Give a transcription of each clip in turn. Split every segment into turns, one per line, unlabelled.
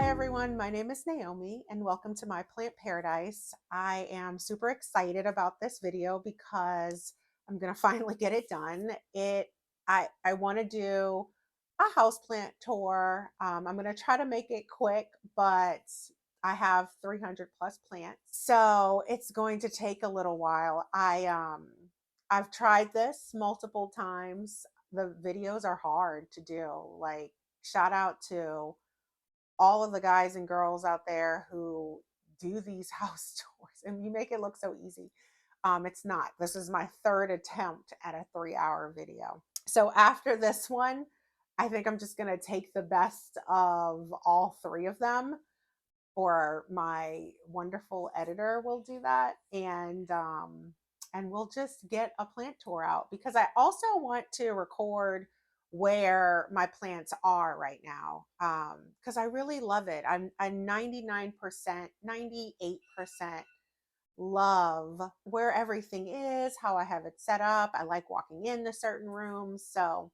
Hi everyone, my name is Naomi and welcome to my plant paradise. I am super excited about this video because I'm going to finally get it done. I want to do a houseplant tour. I'm going to try to make it quick, but I have 300 plus plants, so it's going to take a little while. I've tried this multiple times. The videos are hard to do. Like, shout out to all of the guys and girls out there who do these house tours, and you make it look so easy. It's not. This is my third attempt at a 3-hour video. So after this one, I think I'm just going to take the best of all three of them, or my wonderful editor will do that, and we'll just get a plant tour out, because I also want to record where my plants are right now, because I really love it. I'm 99%, 98% love where everything is, how I have it set up. I like walking into certain rooms. So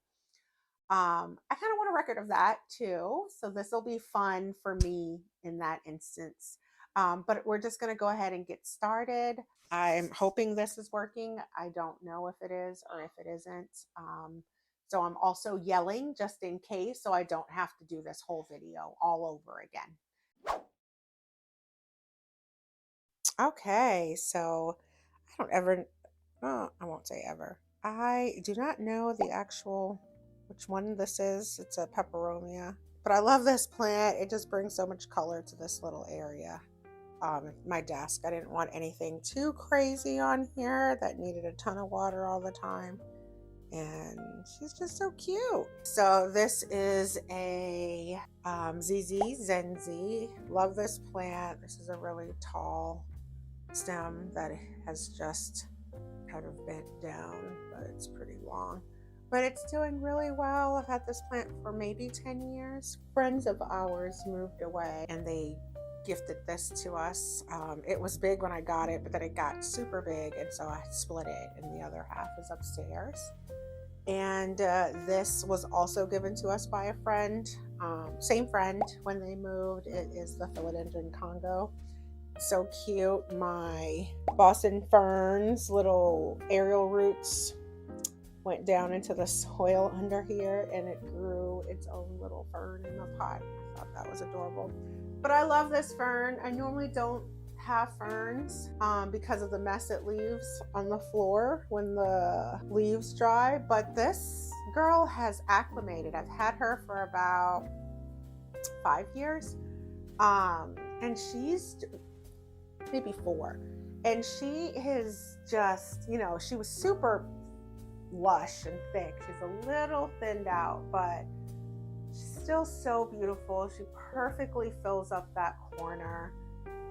I kind of want a record of that too. So this will be fun for me in that instance. But we're just going to go ahead and get started. I'm hoping this is working. I don't know if it is or if it isn't. So I'm also yelling just in case, so I don't have to do this whole video all over again. Okay, so I don't ever, oh, I won't say ever. I do not know the actual which one this is. It's a peperomia, but I love this plant. It just brings so much color to this little area. My desk, I didn't want anything too crazy on here that needed a ton of water all the time. And she's just so cute. So this is a ZZ Zenzi. Love this plant. This is a really tall stem that has just kind of bent down, but it's pretty long. But it's doing really well. I've had this plant for maybe 10 years. Friends of ours moved away and they gifted this to us. It was big when I got it, but then it got super big, and so I split it, and the other half is upstairs. And this was also given to us by a friend, same friend when they moved. It is the philodendron Congo. So cute. My Boston ferns, little aerial roots, went down into the soil under here, and it grew its own little fern in the pot. I thought that was adorable. But I love this fern. I normally don't have ferns because of the mess it leaves on the floor when the leaves dry, but this girl has acclimated. I've had her for about 5 years, and she's maybe 4, and she is just, she was super lush and thick. She's a little thinned out, but she's still so beautiful. She perfectly fills up that corner.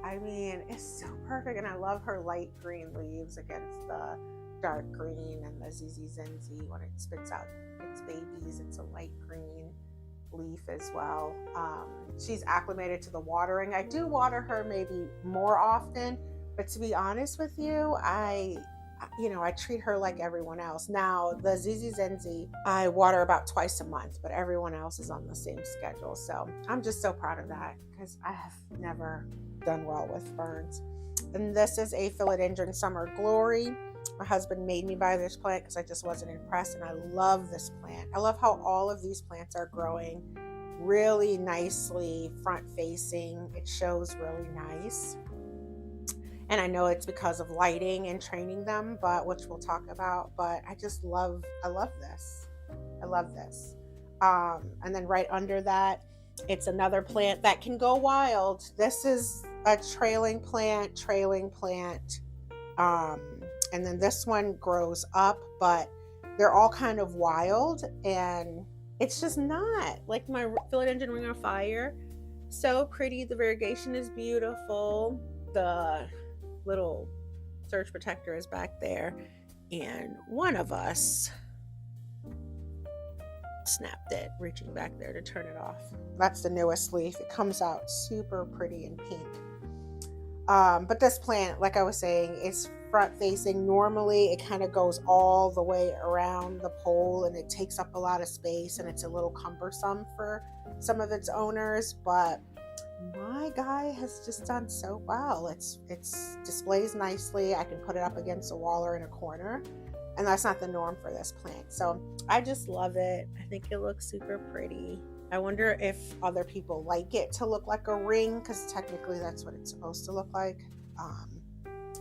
I mean, it's so perfect, and I love her light green leaves against the dark green, and the ZZ Zenzi, when it spits out its babies, it's a light green leaf as well. She's acclimated to the watering. I do water her maybe more often, but to be honest with you, I treat her like everyone else. Now, the ZZ Zenzi, I water about twice a month, but everyone else is on the same schedule. So I'm just so proud of that, because I have never done well with ferns. And this is a philodendron Summer Glory. My husband made me buy this plant because I just wasn't impressed, and I love this plant. I love how all of these plants are growing really nicely front facing. It shows really nice. And I know it's because of lighting and training them, but which we'll talk about. But I love this. I love this. And then right under that, it's another plant that can go wild. This is a trailing plant. And then this one grows up, but they're all kind of wild, and it's just not like my philodendron ring of fire. So pretty. The variegation is beautiful. The little surge protector is back there, and one of us snapped it reaching back there to turn it off. That's the newest leaf. It comes out super pretty and pink. But this plant, like I was saying, is front facing. Normally it kind of goes all the way around the pole, and it takes up a lot of space, and it's a little cumbersome for some of its owners. But my guy has just done so well. It's displays nicely. I can put it up against a wall or in a corner, and that's not the norm for this plant. So I just love it. I think it looks super pretty. I wonder if other people like it to look like a ring, because technically that's what it's supposed to look like.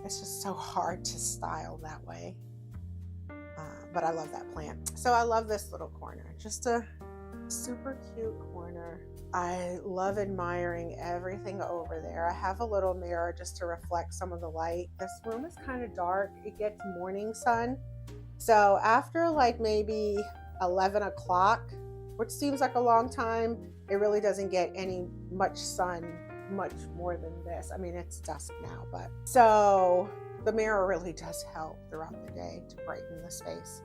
It's just so hard to style that way. But I love that plant. So I love this little corner. Just a super cute corner. I love admiring everything over there. I have a little mirror just to reflect some of the light. This room is kind of dark. It gets morning sun. So after like maybe 11 o'clock, which seems like a long time, it really doesn't get much sun much more than this. I mean, it's dusk now, but so the mirror really does help throughout the day to brighten the space.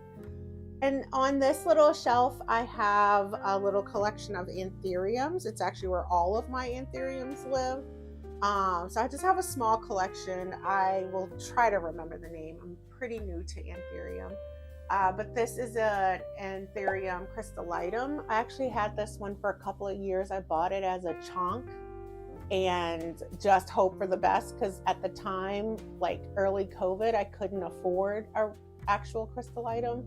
And on this little shelf, I have a little collection of Anthuriums. It's actually where all of my Anthuriums live. So I just have a small collection. I will try to remember the name. I'm pretty new to Anthurium. But this is an Anthurium crystallitum. I actually had this one for a couple of years. I bought it as a chunk and just hope for the best, because at the time, like early COVID, I couldn't afford an actual crystallitum.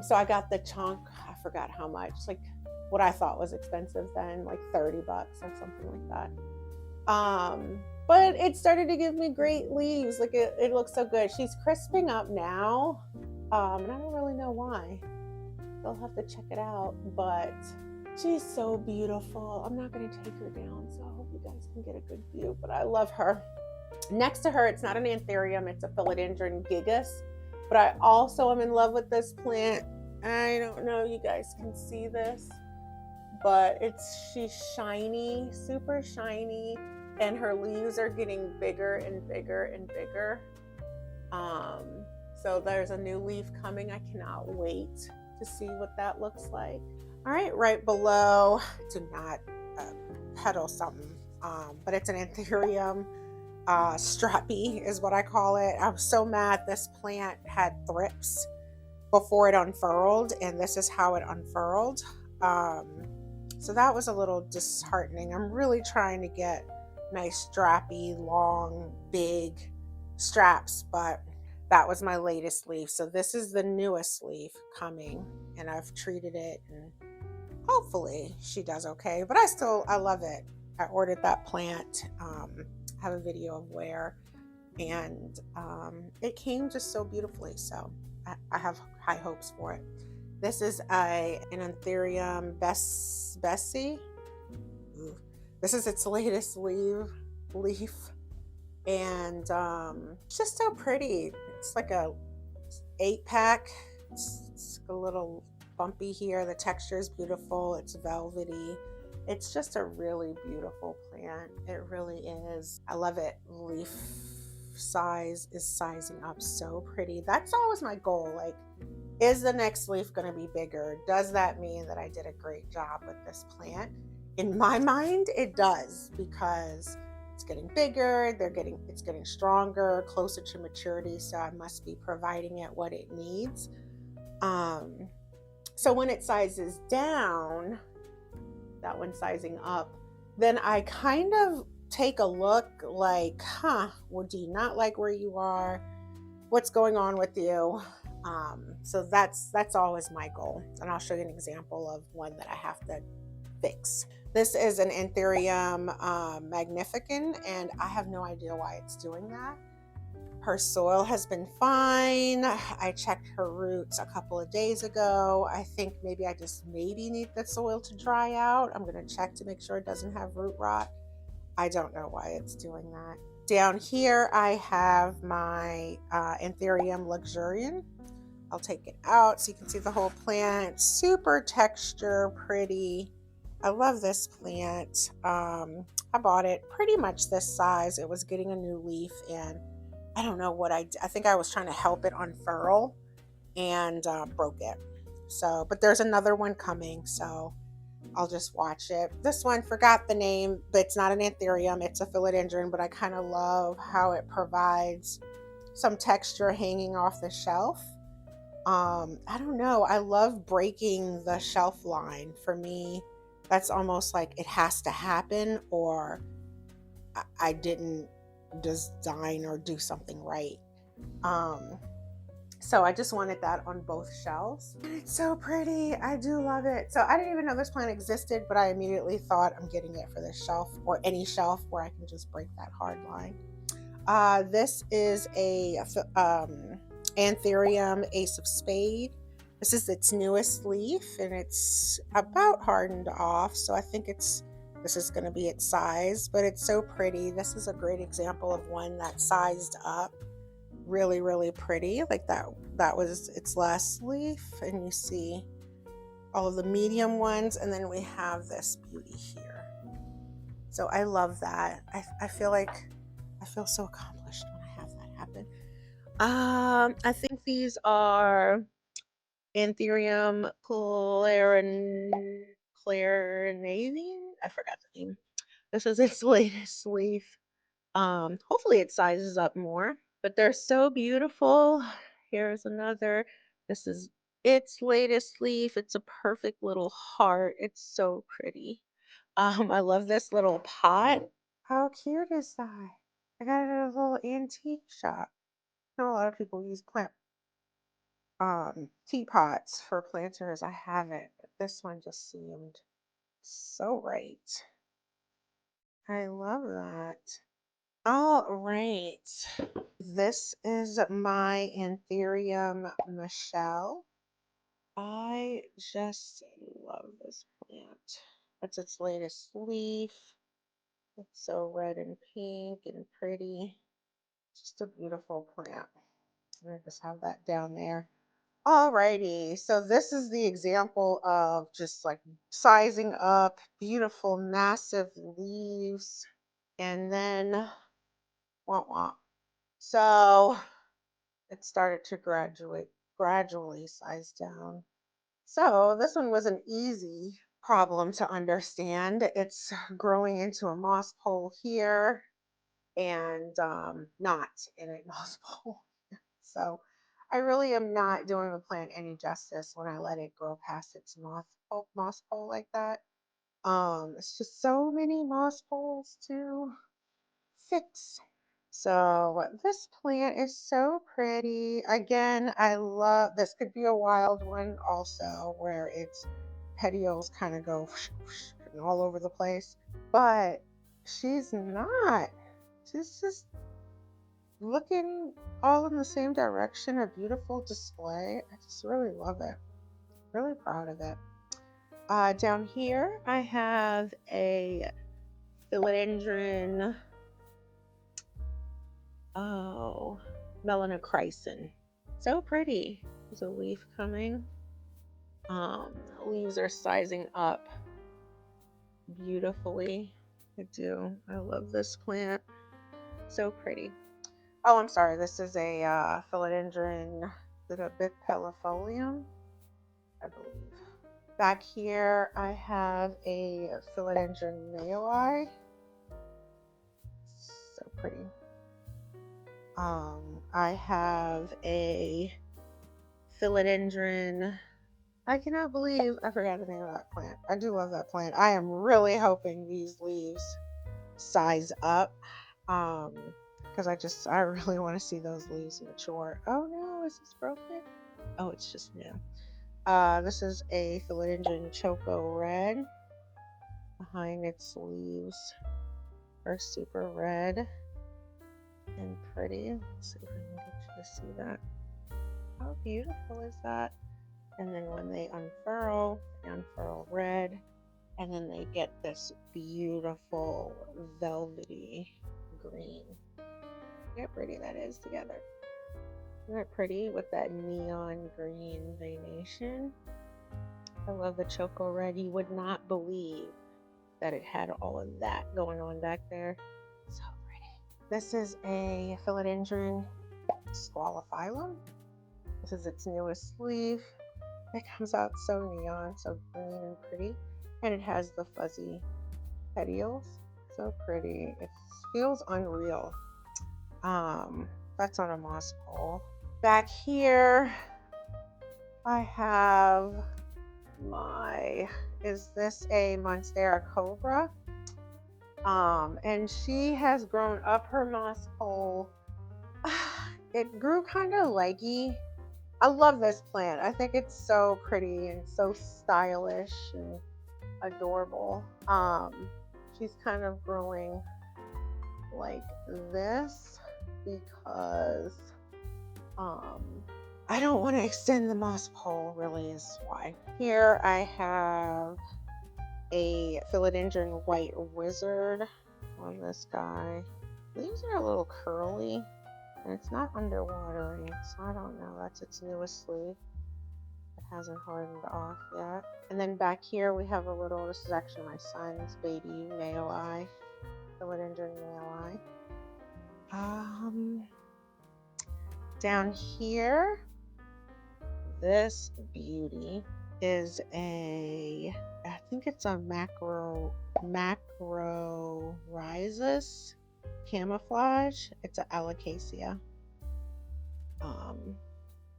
So I got the chunk. I forgot how much, like what I thought was expensive then, like $30 or something like that. But it started to give me great leaves. Like it looks so good. She's crisping up now. And I don't really know why. They'll have to check it out, but she's so beautiful. I'm not going to take her down, so I hope you guys can get a good view, but I love her. Next to her, it's not an Anthurium, it's a philodendron gigas, but I also am in love with this plant. I don't know if you guys can see this, but she's shiny, super shiny, and her leaves are getting bigger and bigger and bigger. So there's a new leaf coming. I cannot wait to see what that looks like. All right, right below, do not petal something, but it's an Anthurium strappy is what I call it. I was so mad this plant had thrips before it unfurled, and this is how it unfurled. So that was a little disheartening. I'm really trying to get nice strappy, long, big straps, but that was my latest leaf. So this is the newest leaf coming, and I've treated it, and hopefully she does okay. But I love it. I ordered that plant. Have a video of where, and it came just so beautifully. So I have high hopes for it. This is an Anthurium Bessie. This is its latest leaf. And just so pretty. It's like a 8-pack. It's a little bumpy here. The texture is beautiful. It's velvety. It's just a really beautiful plant. It really is. I love it. Leaf size is sizing up so pretty. That's always my goal. Like, is the next leaf going to be bigger? Does that mean that I did a great job with this plant? In my mind, it does, because it's getting bigger, it's getting stronger, closer to maturity, so I must be providing it what it needs. So when it sizes down, that one sizing up, then I kind of take a look like, well, do you not like where you are? What's going on with you? So that's always my goal. And I'll show you an example of one that I have to fix. This is an Anthurium magnificans, and I have no idea why it's doing that. Her soil has been fine. I checked her roots a couple of days ago. I think maybe I just need the soil to dry out. I'm going to check to make sure it doesn't have root rot. I don't know why it's doing that. Down here, I have my Anthurium luxurian. I'll take it out so you can see the whole plant. Super texture, pretty. I love this plant. I bought it pretty much this size. It was getting a new leaf, and I don't know what I think I was trying to help it unfurl and broke it. So, but there's another one coming, so I'll just watch it. This one, forgot the name, but it's not an Anthurium, it's a philodendron, but I kind of love how it provides some texture hanging off the shelf. I don't know, I love breaking the shelf line. For me, That's almost like it has to happen, or I didn't design or do something right. Um, so I just wanted that on both shelves. And it's so pretty. I do love it. So I didn't even know this plant existed, but I immediately thought I'm getting it for this shelf or any shelf where I can just break that hard line. This is a Anthurium Ace of Spade. This is its newest leaf, and it's about hardened off. So I think this is going to be its size, but it's so pretty. This is a great example of one that sized up really, really pretty. Like that was its last leaf, and you see all of the medium ones, and then we have this beauty here. So I love that. I feel like I feel so accomplished when I have that happen. I think these are Anthurium clarinavine. I forgot the name. This is its latest leaf. Hopefully it sizes up more, but they're so beautiful. Here's another. This is its latest leaf. It's a perfect little heart. It's so pretty. I love this little pot. How cute is that? I got it at a little antique shop. I know a lot of people use plant teapots for planters. I haven't, but this one just seemed so right. I love that. All right. This is my Anthurium Michelle. I just love this plant. That's its latest leaf. It's so red and pink and pretty. Just a beautiful plant. I'm gonna just have that down there. Alrighty, so this is the example of just like sizing up beautiful, massive leaves, and then wah wah. So it started to gradually size down. So this one was an easy problem to understand. It's growing into a moss pole here and not in a moss pole. So I really am not doing the plant any justice when I let it grow past its moss pole like that. It's just so many moss poles to fix. So this plant is so pretty. Again, I love this. Could be a wild one also, where its petioles kind of go all over the place. But she's not. She's just looking all in the same direction. A beautiful display. I just really love it. Really proud of it. Down here, I have a philodendron. Oh, melanochrysum. So pretty. There's a leaf coming. Um, Leaves are sizing up beautifully. I do. I love this plant. So pretty. Oh, I'm sorry. This is a philodendron, is it a bipelifolium, I believe. Back here, I have a philodendron mayoi. So pretty. I have a philodendron. I cannot believe I forgot the name of that plant. I do love that plant. I am really hoping these leaves size up. Because I really want to see those leaves mature. Oh no, is this broken? Oh, it's just new. This is a philodendron choco red. Behind its leaves are super red and pretty. Let's see if I can get you to see that. How beautiful is that? And then when they unfurl red, and then they get this beautiful velvety green. Look how pretty that is together. Isn't that pretty with that neon green veination? I love the choco red. You would not believe that it had all of that going on back there. So pretty. This is a philodendron squalophyllum. This is its newest leaf. It comes out so neon, so green and pretty. And it has the fuzzy petioles. So pretty. It feels unreal. That's on a moss pole. Back here, I have is this a Monstera Cobra? And she has grown up her moss pole. It grew kind of leggy. I love this plant. I think it's so pretty and so stylish and adorable. She's kind of growing like this because I don't want to extend the moss pole, really is why. Here I have a philodendron white wizard on this guy. Leaves are a little curly and it's not underwatering, so I don't know. That's its newest leaf. It hasn't hardened off yet. And then back here we have a little, this is actually my son's baby male eye, philodendron male eye. Down here, this beauty is I think it's a macrorhizis camouflage. It's an Alocasia.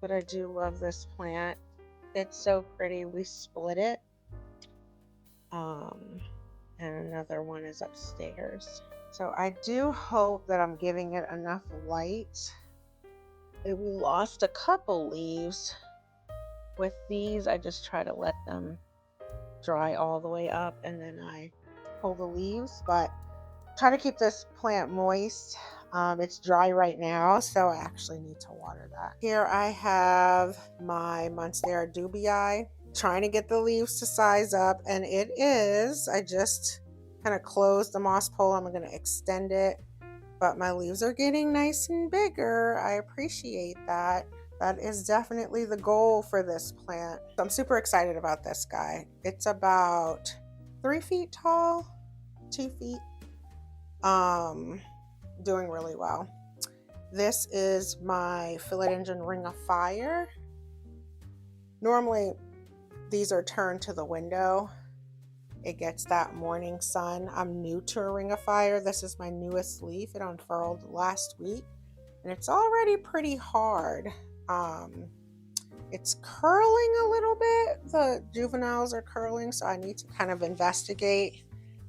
But I do love this plant. It's so pretty. We split it. And another one is upstairs. So I do hope that I'm giving it enough light. We lost a couple leaves. With these, I just try to let them dry all the way up and then I pull the leaves, but try to keep this plant moist. It's dry right now, so I actually need to water that. Here I have my Monstera dubii, trying to get the leaves to size up, and it is. I just kind of closed the moss pole. I'm going to extend it, but my leaves are getting nice and bigger. I appreciate that. That is definitely the goal for this plant. So I'm super excited about this guy. It's about 3 feet tall, 2 feet. Doing really well. This is my philodendron ring of fire. Normally these are turned to the window. It gets that morning sun. I'm new to a ring of fire. This is my newest leaf. It unfurled last week and it's already pretty hard. It's curling a little bit. The juveniles are curling, so I need to kind of investigate.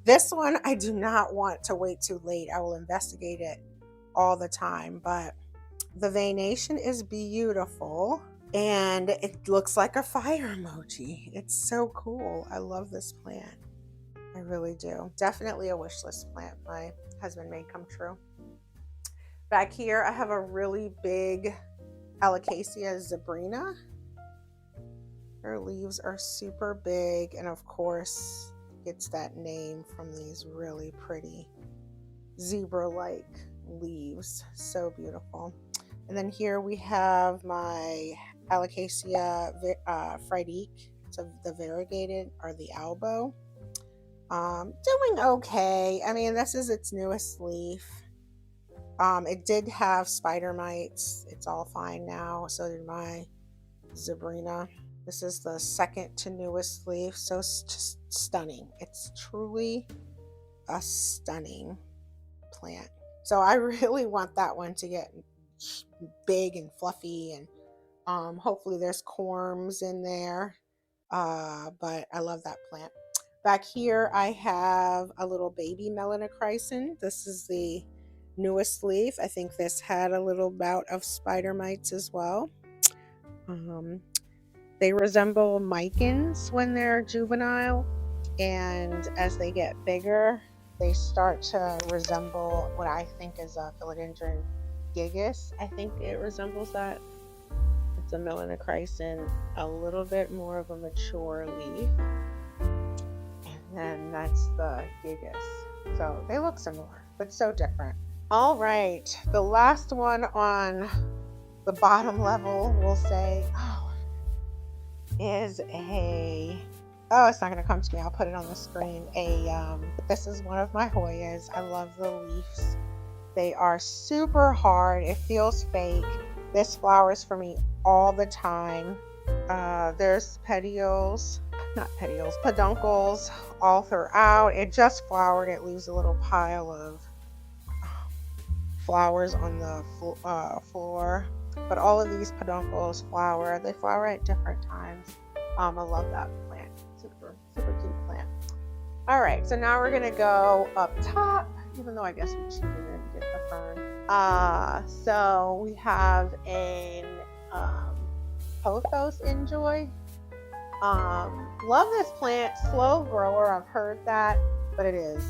This one, I do not want to wait too late. I will investigate it all the time, but the veination is beautiful and it looks like a fire emoji. It's so cool. I love this plant. I really do. Definitely a wish list plant my husband made come true. Back here, I have a really big Alocasia zebrina. Her leaves are super big, and of course, gets that name from these really pretty zebra-like leaves. So beautiful. And then here we have my Alocasia fraidique. So the variegated or the albo. Doing okay. I mean, this is its newest leaf. It did have spider mites. It's all fine now. So did my zebrina. This is the second to newest leaf. So it's just stunning. It's truly a stunning plant. So I really want that one to get big and fluffy, and hopefully there's corms in there. But I love that plant. Back here I have a little baby melanochrysum. This is the newest leaf. I think this had a little bout of spider mites as well. They resemble micans when they're juvenile, and as they get bigger, they start to resemble what I think is a philodendron gigas. I think it resembles that. It's a melanochrysum, a little bit more of a mature leaf, and then that's the gigas. So they look similar, but so different. All right, the last one on the bottom level, we'll say, is it's not going to come to me. I'll put it on the screen. This is one of my Hoyas. I love the leaves. They are super hard. It feels fake. This flowers for me all the time. There's peduncles all throughout. It just flowered. It leaves a little pile of flowers on the floor. But all of these peduncles flower. They flower at different times. I love that plant. Super, super cute plant. All right, so now we're gonna go up top, even though I guess we cheated and did the fern. So we have an pothos enjoy. Love this plant, slow grower. I've heard that, but it is.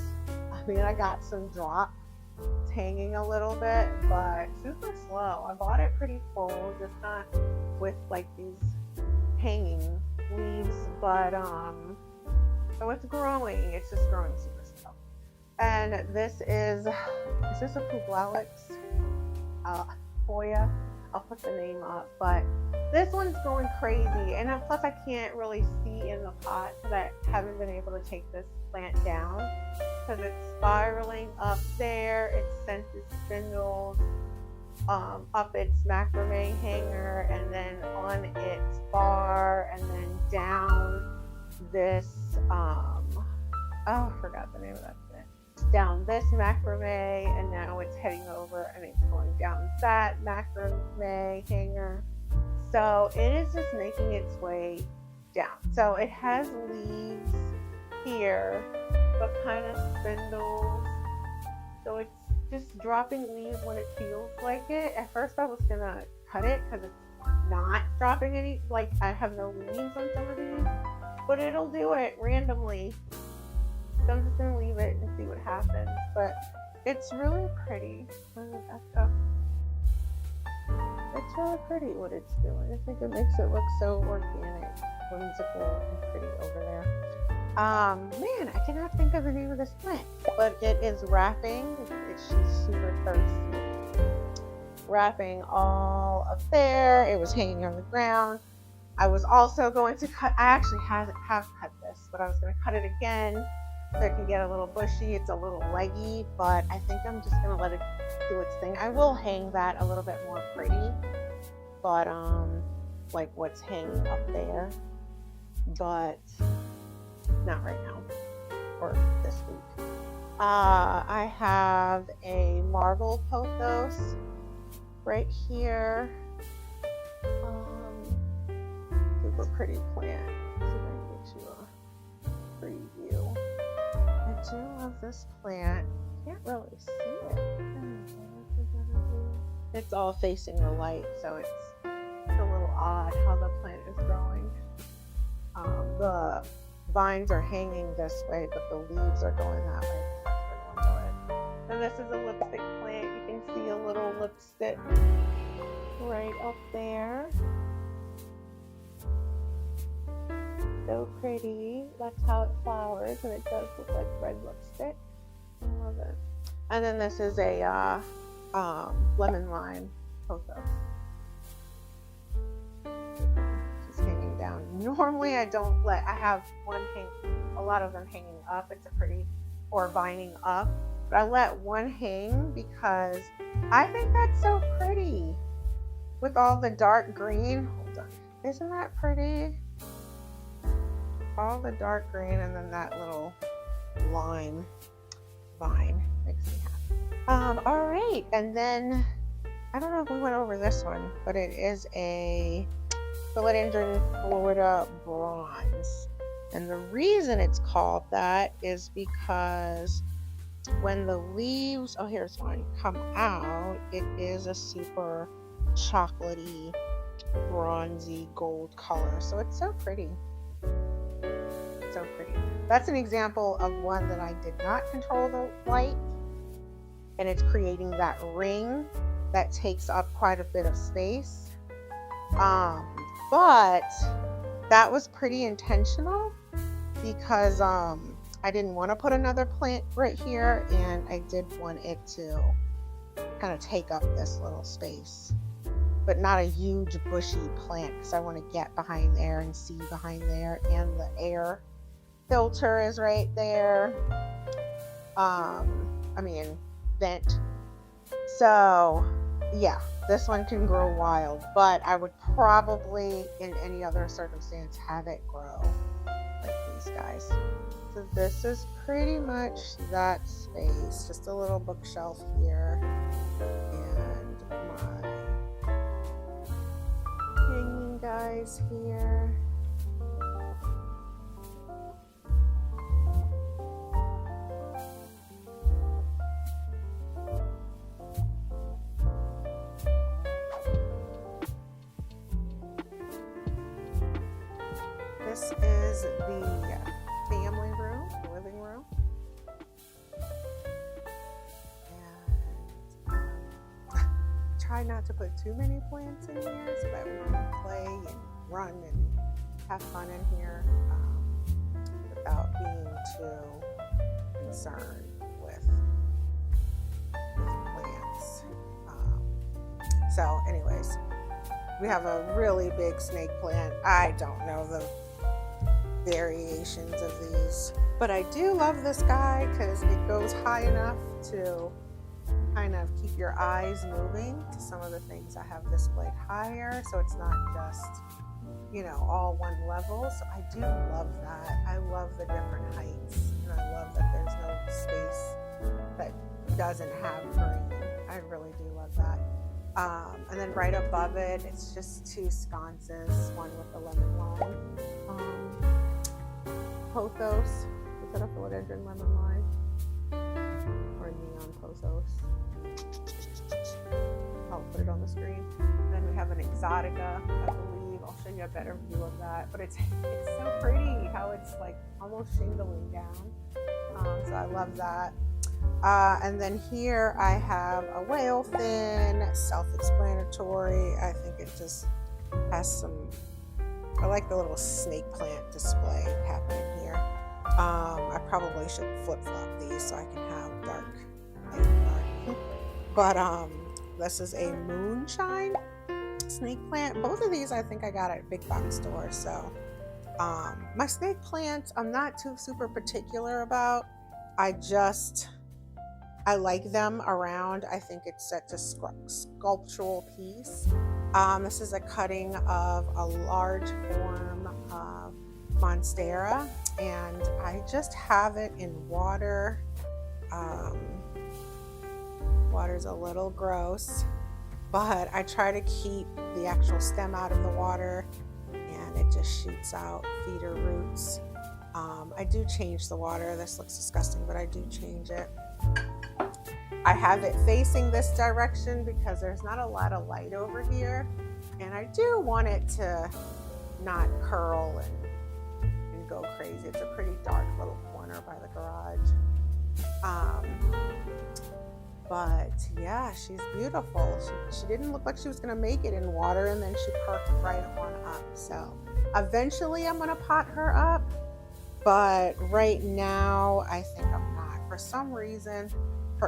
I mean, I got some drop. It's hanging a little bit, but super slow. I bought it pretty full, just not with like these hanging leaves, but so it's growing. It's just growing super slow. And this is this a Publix? Foyer. I'll put the name up, but this one's going crazy, and plus I can't really see in the pot because I haven't been able to take this plant down because it's spiraling up there. It's sent its spindles up its macrame hanger, and then on its bar, and then down this I forgot the name of that thing. Down this macrame, and now it's heading over and it's going down that macrame hanger. So it is just making its way down. So it has leaves here, but kind of spindles. So it's just dropping leaves when it feels like it. At first I was gonna cut it because it's not dropping any, like I have no leaves on some of these, but it'll do it randomly. So I'm just gonna leave it and see what happens. But it's really pretty. It's really pretty what it's doing. I think it makes it look so organic, whimsical, and pretty over there. Man, I cannot think of the name of this plant, but it is wrapping. She's super thirsty. Wrapping all up there. It was hanging on the ground. I was also going to cut, I actually have cut this, but I was going to cut it again so it can get a little bushy. It's a little leggy, but I think I'm just going to let it do its thing. I will hang that a little bit more pretty, but like what's hanging up there, but not right now or this week. I have a marble pothos right here. Super pretty plant. See if I can get you a preview. I do love this plant. Can't really see it. It's all facing the light, so it's a little odd how the plant is growing. The vines are hanging this way, but the leaves are going that way. That's where they're going. And this is a lipstick plant. You can see a little lipstick right up there. So pretty. That's how it flowers, and it does look like red lipstick. I love it. And then this is a lemon lime pothos. Just hanging down. Normally I don't let, I have one hang, a lot of them hanging up. It's a pretty, or vining up, but I let one hang because I think that's so pretty with all the dark green. Hold on. Isn't that pretty? All the dark green and then that little lime vine makes me happy. All right, and then I don't know if we went over this one, but it is a philodendron Florida bronze, and the reason it's called that is because when the leaves, oh here's one, come out, it is a super chocolatey, bronzy gold color. So it's so pretty. So pretty. That's an example of one that I did not control the light, and it's creating that ring that takes up quite a bit of space. But that was pretty intentional because I didn't want to put another plant right here, and I did want it to kind of take up this little space, but not a huge bushy plant because I want to get behind there and see behind there, and the air filter is right there. Vent. So yeah, this one can grow wild, but I would probably in any other circumstance have it grow like these guys. So this is pretty much that space, just a little bookshelf here, and my hanging guys here, this is the family room, the living room. And try not to put too many plants in here so that we can play and run and have fun in here without being too concerned with plants. So anyways, we have a really big snake plant. I don't know the variations of these, but I do love this guy because it goes high enough to kind of keep your eyes moving to some of the things I have displayed higher, so it's not just, you know, all one level. So I do love that. I love the different heights, and I love that there's no space that doesn't have green. I really do love that. And then right above it, it's just two sconces, one with the lemon lime. Pothos, is that a philodendron lemon lime? Or neon pothos? I'll put it on the screen. And then we have an exotica, I believe. I'll show you a better view of that. But it's so pretty how it's like almost shingling down. So I love that. And then here I have a whale fin, self-explanatory. I think it just has some, I like the little snake plant display happening here. I probably should flip-flop these so I can have dark, light, dark. But this is a moonshine snake plant. Both of these I think I got at big box stores. So my snake plants I'm not too super particular about. I like them around. I think it's such a sculptural piece. This is a cutting of a large form of monstera, and I just have it in water. Water's a little gross, but I try to keep the actual stem out of the water, and it just shoots out feeder roots. I do change the water. This looks disgusting, but I do change it. I have it facing this direction because there's not a lot of light over here, and I do want it to not curl and go crazy. It's a pretty dark little corner by the garage. But yeah, she's beautiful. She didn't look like she was gonna make it in water, and then she perked right on up. So eventually I'm gonna pot her up, but right now I think I'm not. For some reason,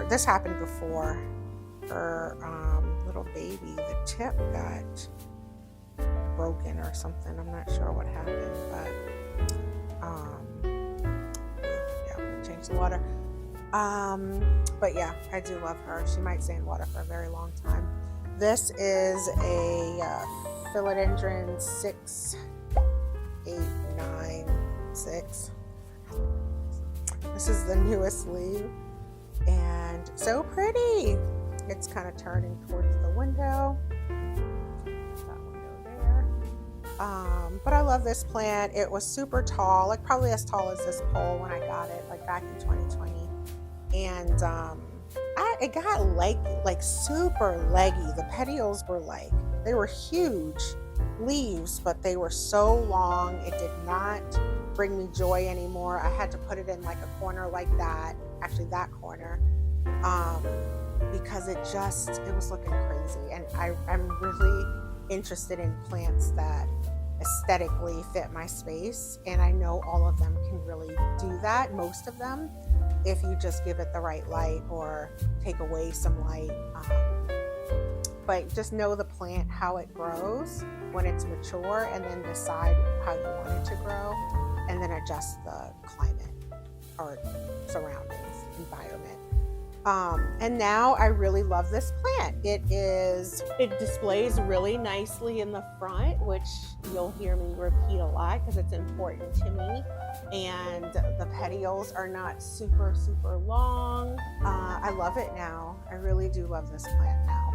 this happened before. Her little baby, the tip got broken or something. I'm not sure what happened, but yeah, I'm gonna change the water. But yeah, I do love her. She might stay in water for a very long time. This is a philodendron 6896. This is the newest leaf, and so pretty. It's kind of turning towards the window. That window there. But I love this plant. It was super tall, like probably as tall as this pole when I got it, like back in 2020. And it got like super leggy. The petioles were they were huge leaves, but they were so long. It did not bring me joy anymore. I had to put it in like a corner like that, actually that corner, because it was looking crazy. And I'm really interested in plants that aesthetically fit my space, and I know all of them can really do that, most of them, if you just give it the right light or take away some light. But just know the plant, how it grows when it's mature, and then decide how you want it to grow, and then adjust the climate or surroundings, environment. And now I really love this plant. It displays really nicely in the front, which you'll hear me repeat a lot because it's important to me. And the petioles are not super, super long. I love it now. I really do love this plant now.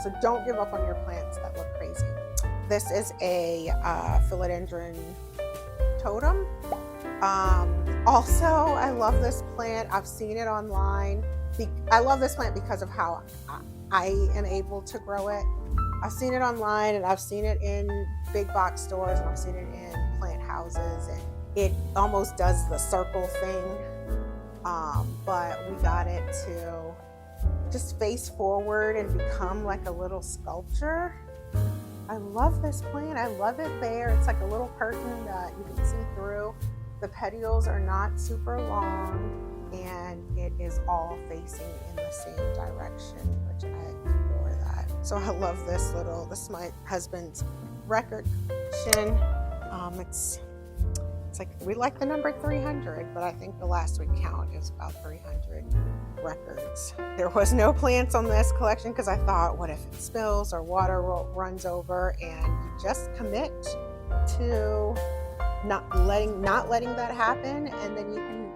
So don't give up on your plants that look crazy. This is a philodendron totem. Also, I love this plant. I've seen it online. I love this plant because of how I am able to grow it. I've seen it online and I've seen it in big box stores and I've seen it in plant houses, and it almost does the circle thing. But we got it to just face forward and become like a little sculpture. I love this plant. I love it bare. It's like a little curtain that you can see through. The petioles are not super long, and it is all facing in the same direction, which I adore that. So I love this is my husband's record collection. It's like, we like the number 300, but I think the last we count is about 300 records. There was no plants on this collection because I thought, what if it spills or water runs over? And you just commit to not letting that happen, and then you can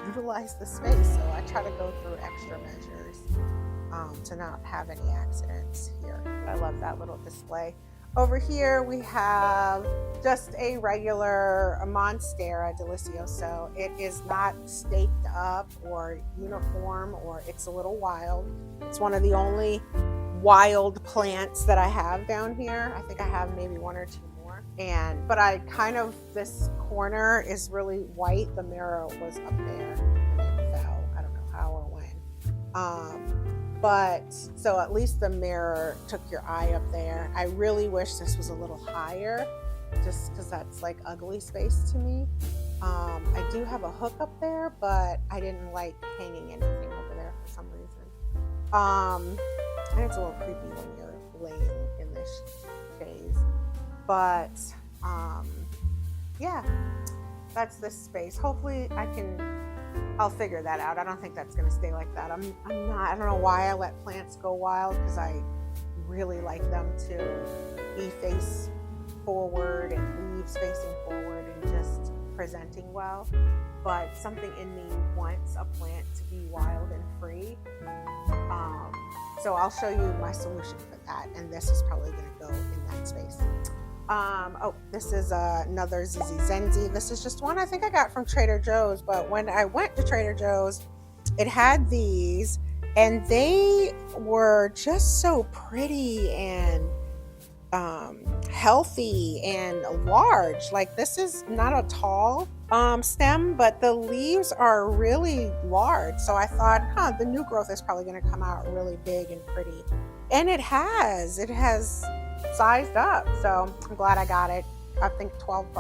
utilize the space. So I try to go through extra measures to not have any accidents here. I love that little display. Over here we have just a regular monstera delicioso. It is not staked up or uniform, or it's a little wild. It's one of the only wild plants that I have down here. I think I have maybe one or two more. But this corner is really white. The mirror was up there and it fell. I don't know how or when. But so at least the mirror took your eye up there. I really wish this was a little higher, just because that's like ugly space to me. I do have a hook up there, but I didn't like hanging anything over there for some reason. And it's a little creepy when you're laying in this phase. But yeah, that's this space. Hopefully I'll figure that out. I don't think that's going to stay like that. I don't know why I let plants go wild, because I really like them to be face forward and leaves facing forward and just presenting well. But something in me wants a plant to be wild and free. So I'll show you my solution for that. And this is probably going to go in that space. This is another Zizi Zenzi. This is just one I think I got from Trader Joe's, but when I went to Trader Joe's, it had these, and they were just so pretty and healthy and large. Like, this is not a tall stem, but the leaves are really large. So I thought, the new growth is probably going to come out really big and pretty. And it has sized up. So I'm glad I got it. I think $12.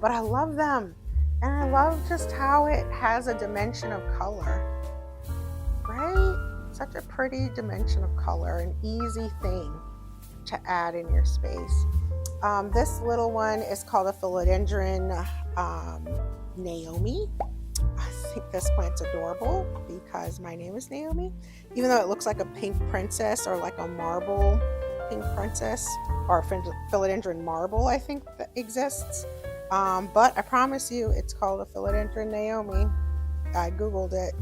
But I love them. And I love just how it has a dimension of color. Right? Such a pretty dimension of color, an easy thing to add in your space. This little one is called a philodendron Naomi. I think this plant's adorable because my name is Naomi, even though it looks like a pink princess or like a marble pink princess, or philodendron marble, I think that exists. But I promise you, it's called a philodendron Naomi. I googled it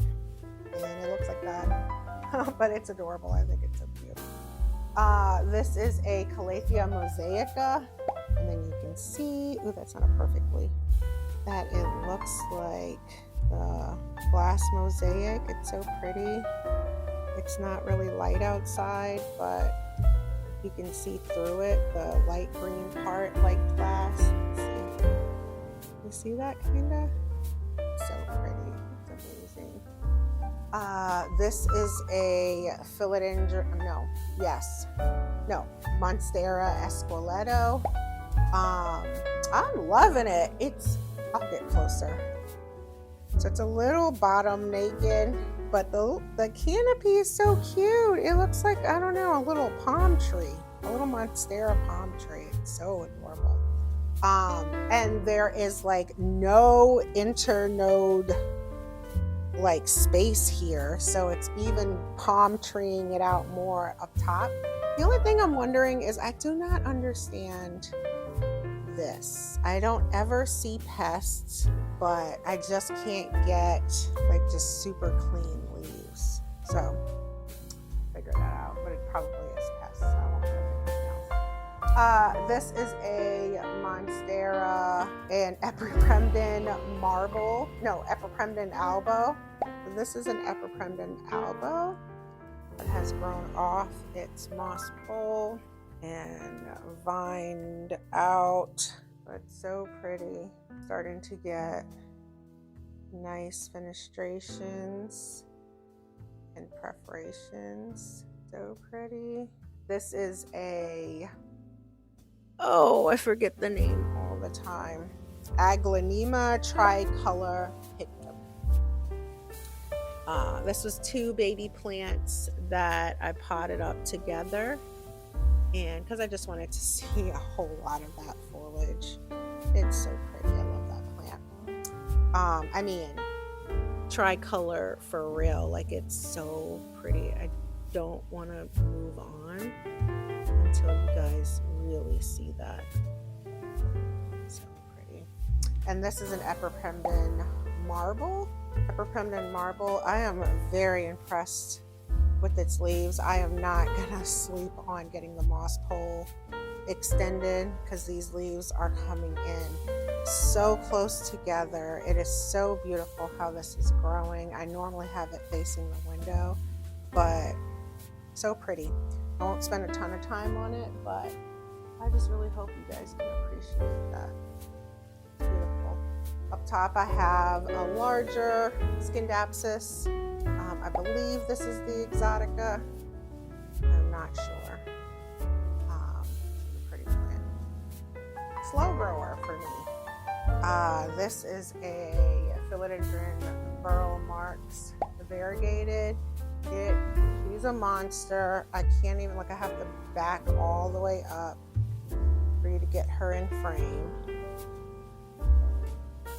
and it looks like that. But it's adorable. I think it's so cute. This is a Calathea mosaica, and then you can see, that's not a perfectly, that it looks like the glass mosaic. It's so pretty. It's not really light outside, but you can see through it, the light green part like glass. You see that kinda? So pretty. It's amazing. This is a Monstera Esqueleto. I'm loving it. I'll get closer. So it's a little bottom naked, but the canopy is so cute. It looks like, I don't know, a little palm tree, a little Monstera palm tree. It's so adorable. And there is like no internode like space here, so it's even palm treeing it out more up top. The only thing I'm wondering is, I do not understand this. I don't ever see pests, but I just can't get like just super clean leaves. So figure that out, but it probably is pests. I won't put anything else. This is a Monstera and Epipremdon albo. This is an Epipremdon albo. that has grown off its moss pole and vined out. But so pretty. Starting to get nice fenestrations and perforations. So pretty. This is a, oh, I forget the name all the time. Aglaonema tricolor pythium. This was 2 baby plants that I potted up together, and because I just wanted to see a whole lot of that foliage. It's so pretty. I love that plant. I mean, tricolor for real. Like, it's so pretty. I don't want to move on until you guys really see that. So pretty. And this is an Epipendon marble. Epipendon marble. I am very impressed with its leaves. I am not gonna sleep on getting the moss pole extended because these leaves are coming in so close together. It is so beautiful how this is growing. I normally have it facing the window, but so pretty. I won't spend a ton of time on it, but I just really hope you guys can appreciate that. It's beautiful. Up top I have a larger Scindapsus. I believe this is the Exotica. I'm not sure. Pretty plant. Slow grower for me. This is a Philodendron Burl Marks variegated. She's a monster. I can't even, like, I have to back all the way up for you to get her in frame.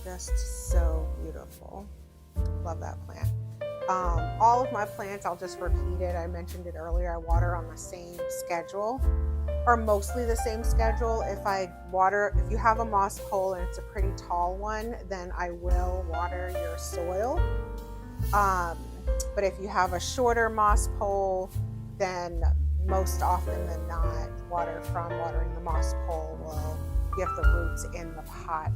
Just so beautiful. Love that plant. All of my plants, I'll just repeat it. I mentioned it earlier. I water on the same schedule, or mostly the same schedule. If you have a moss pole and it's a pretty tall one, then I will water your soil. But if you have a shorter moss pole, then most often than not, water from watering the moss pole will give the roots in the pot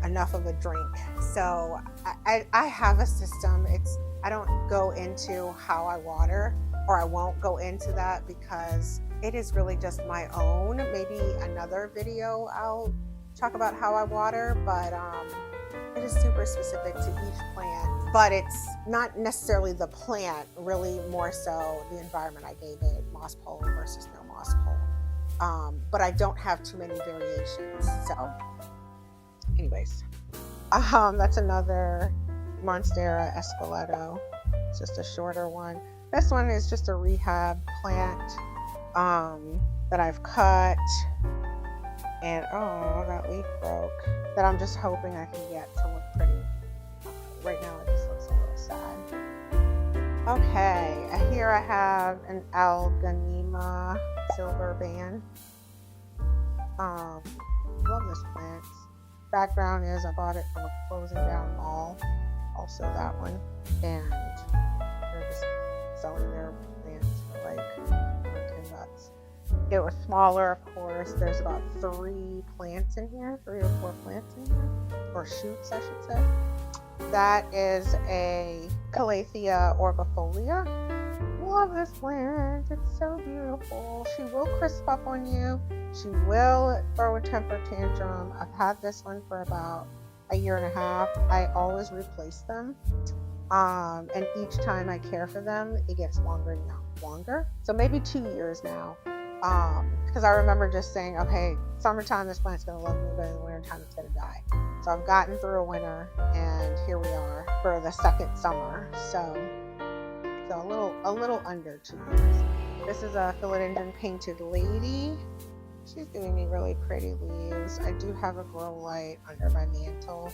enough of a drink. So I have a system. I don't go into how I water, or I won't go into that because it is really just my own. Maybe another video I'll talk about how I water, but it is super specific to each plant. But it's not necessarily the plant, really more so the environment I gave it, moss pole versus no moss pole. But I don't have too many variations. So anyways, that's another Monstera Esqueleto. It's just a shorter one. This one is just a Rehab plant that I've cut, and oh, that leaf broke, that I'm just hoping I can get to look pretty. Right now it just looks a little sad. Okay, here I have an Alganema silver band. Love this plant. Background is I bought it from a closing down mall, also that one, and they're just selling their plants for like $10. It was smaller, of course. There's about 3 plants in here, 3 or 4 plants in here, or shoots, I should say. That is a Calathea orbifolia. Love this plant. It's so beautiful. She will crisp up on you. She will throw a temper tantrum. I've had this one for about a year and a half. I always replace them. And each time I care for them, it gets longer and longer. So maybe 2 years now. Because I remember just saying, okay, summertime, this plant's going to love me, but in the winter time, it's going to die. So I've gotten through a winter, and here we are for the second summer. So a little under 2 years. This is a Philodendron Painted Lady. She's giving me really pretty leaves. I do have a grow light under my mantle.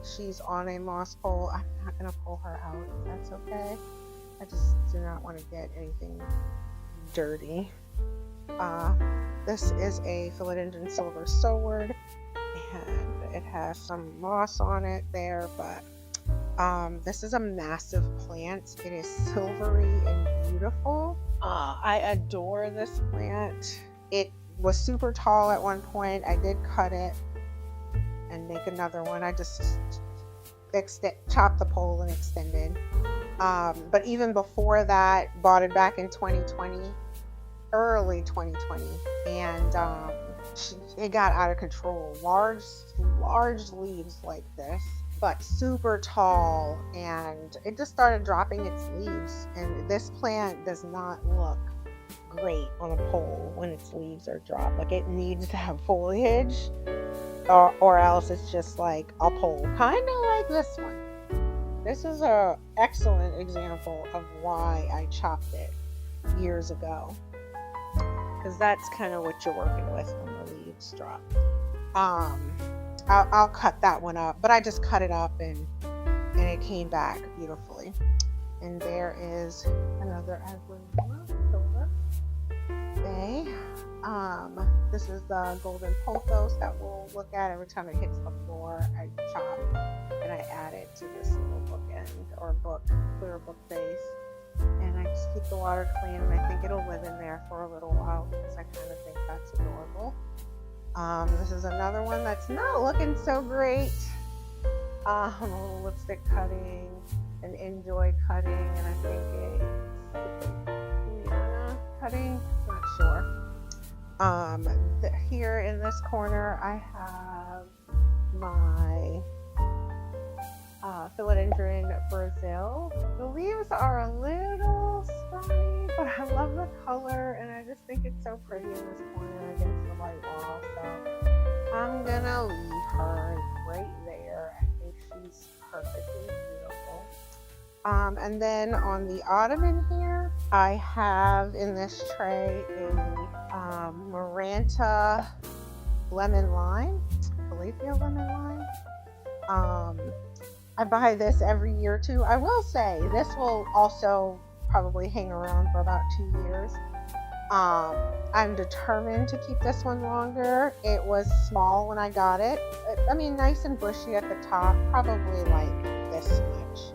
She's on a moss pole. I'm not going to pull her out if that's okay. I just do not want to get anything dirty. This is a Philodendron Silver Sword, and it has some moss on it there, but this is a massive plant. It is silvery and beautiful. I adore this plant. It was super tall at one point. I did cut it and make another one. I just chopped the pole and extended. But even before that, bought it back in 2020, early 2020, and it got out of control. Large leaves like this, but super tall, and it just started dropping its leaves. And this plant does not look great on a pole when its leaves are dropped. Like, it needs to have foliage, or else it's just like a pole, kind of like this one. This is a excellent example of why I chopped it years ago, because that's kind of what you're working with when the leaves drop. I'll cut that one up, but I just cut it up and it came back beautifully. And there is another silver bay. This is the golden pothos that we'll look at every time it hits the floor. I chop and I add it to this little bookend or clear book base. And I just keep the water clean, and I think it'll live in there for a little while because I kind of think that's adorable. This is another one that's not looking so great. Lipstick cutting and enjoy cutting, and I think it's cutting, not sure. Here in this corner I have my philodendron Brazil. The leaves are a little scrawny, but I love the color, and I just think it's so pretty in this corner against the white wall. So I'm gonna leave her right there. I think she's perfectly beautiful. And then on the ottoman here, I have in this tray a Maranta lemon lime, Califia lemon lime. I buy this every year or two. I will say this will also probably hang around for about 2 years. I'm determined to keep this one longer. It was small when I got it. I mean, nice and bushy at the top, probably like this much.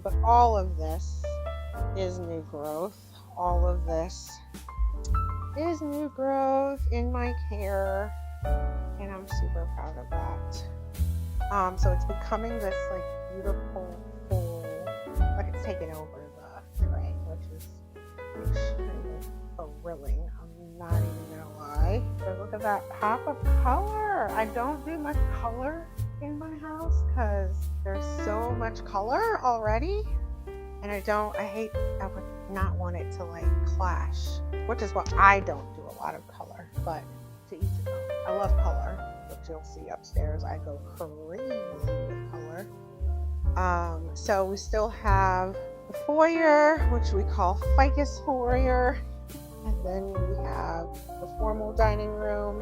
But all of this is new growth. All of this is new growth in my care, and I'm super proud of that. So it's becoming this like beautiful full, like it's taken over the tray, which is extremely thrilling. I'm not even gonna lie. But look at that pop of color. I don't do much color in my house because there's so much color already, and I would not want it to like clash, which is why I don't do a lot of color, but to each his own. I love color. You'll see upstairs I go crazy with color. So we still have the foyer, which we call ficus foyer, and then we have the formal dining room,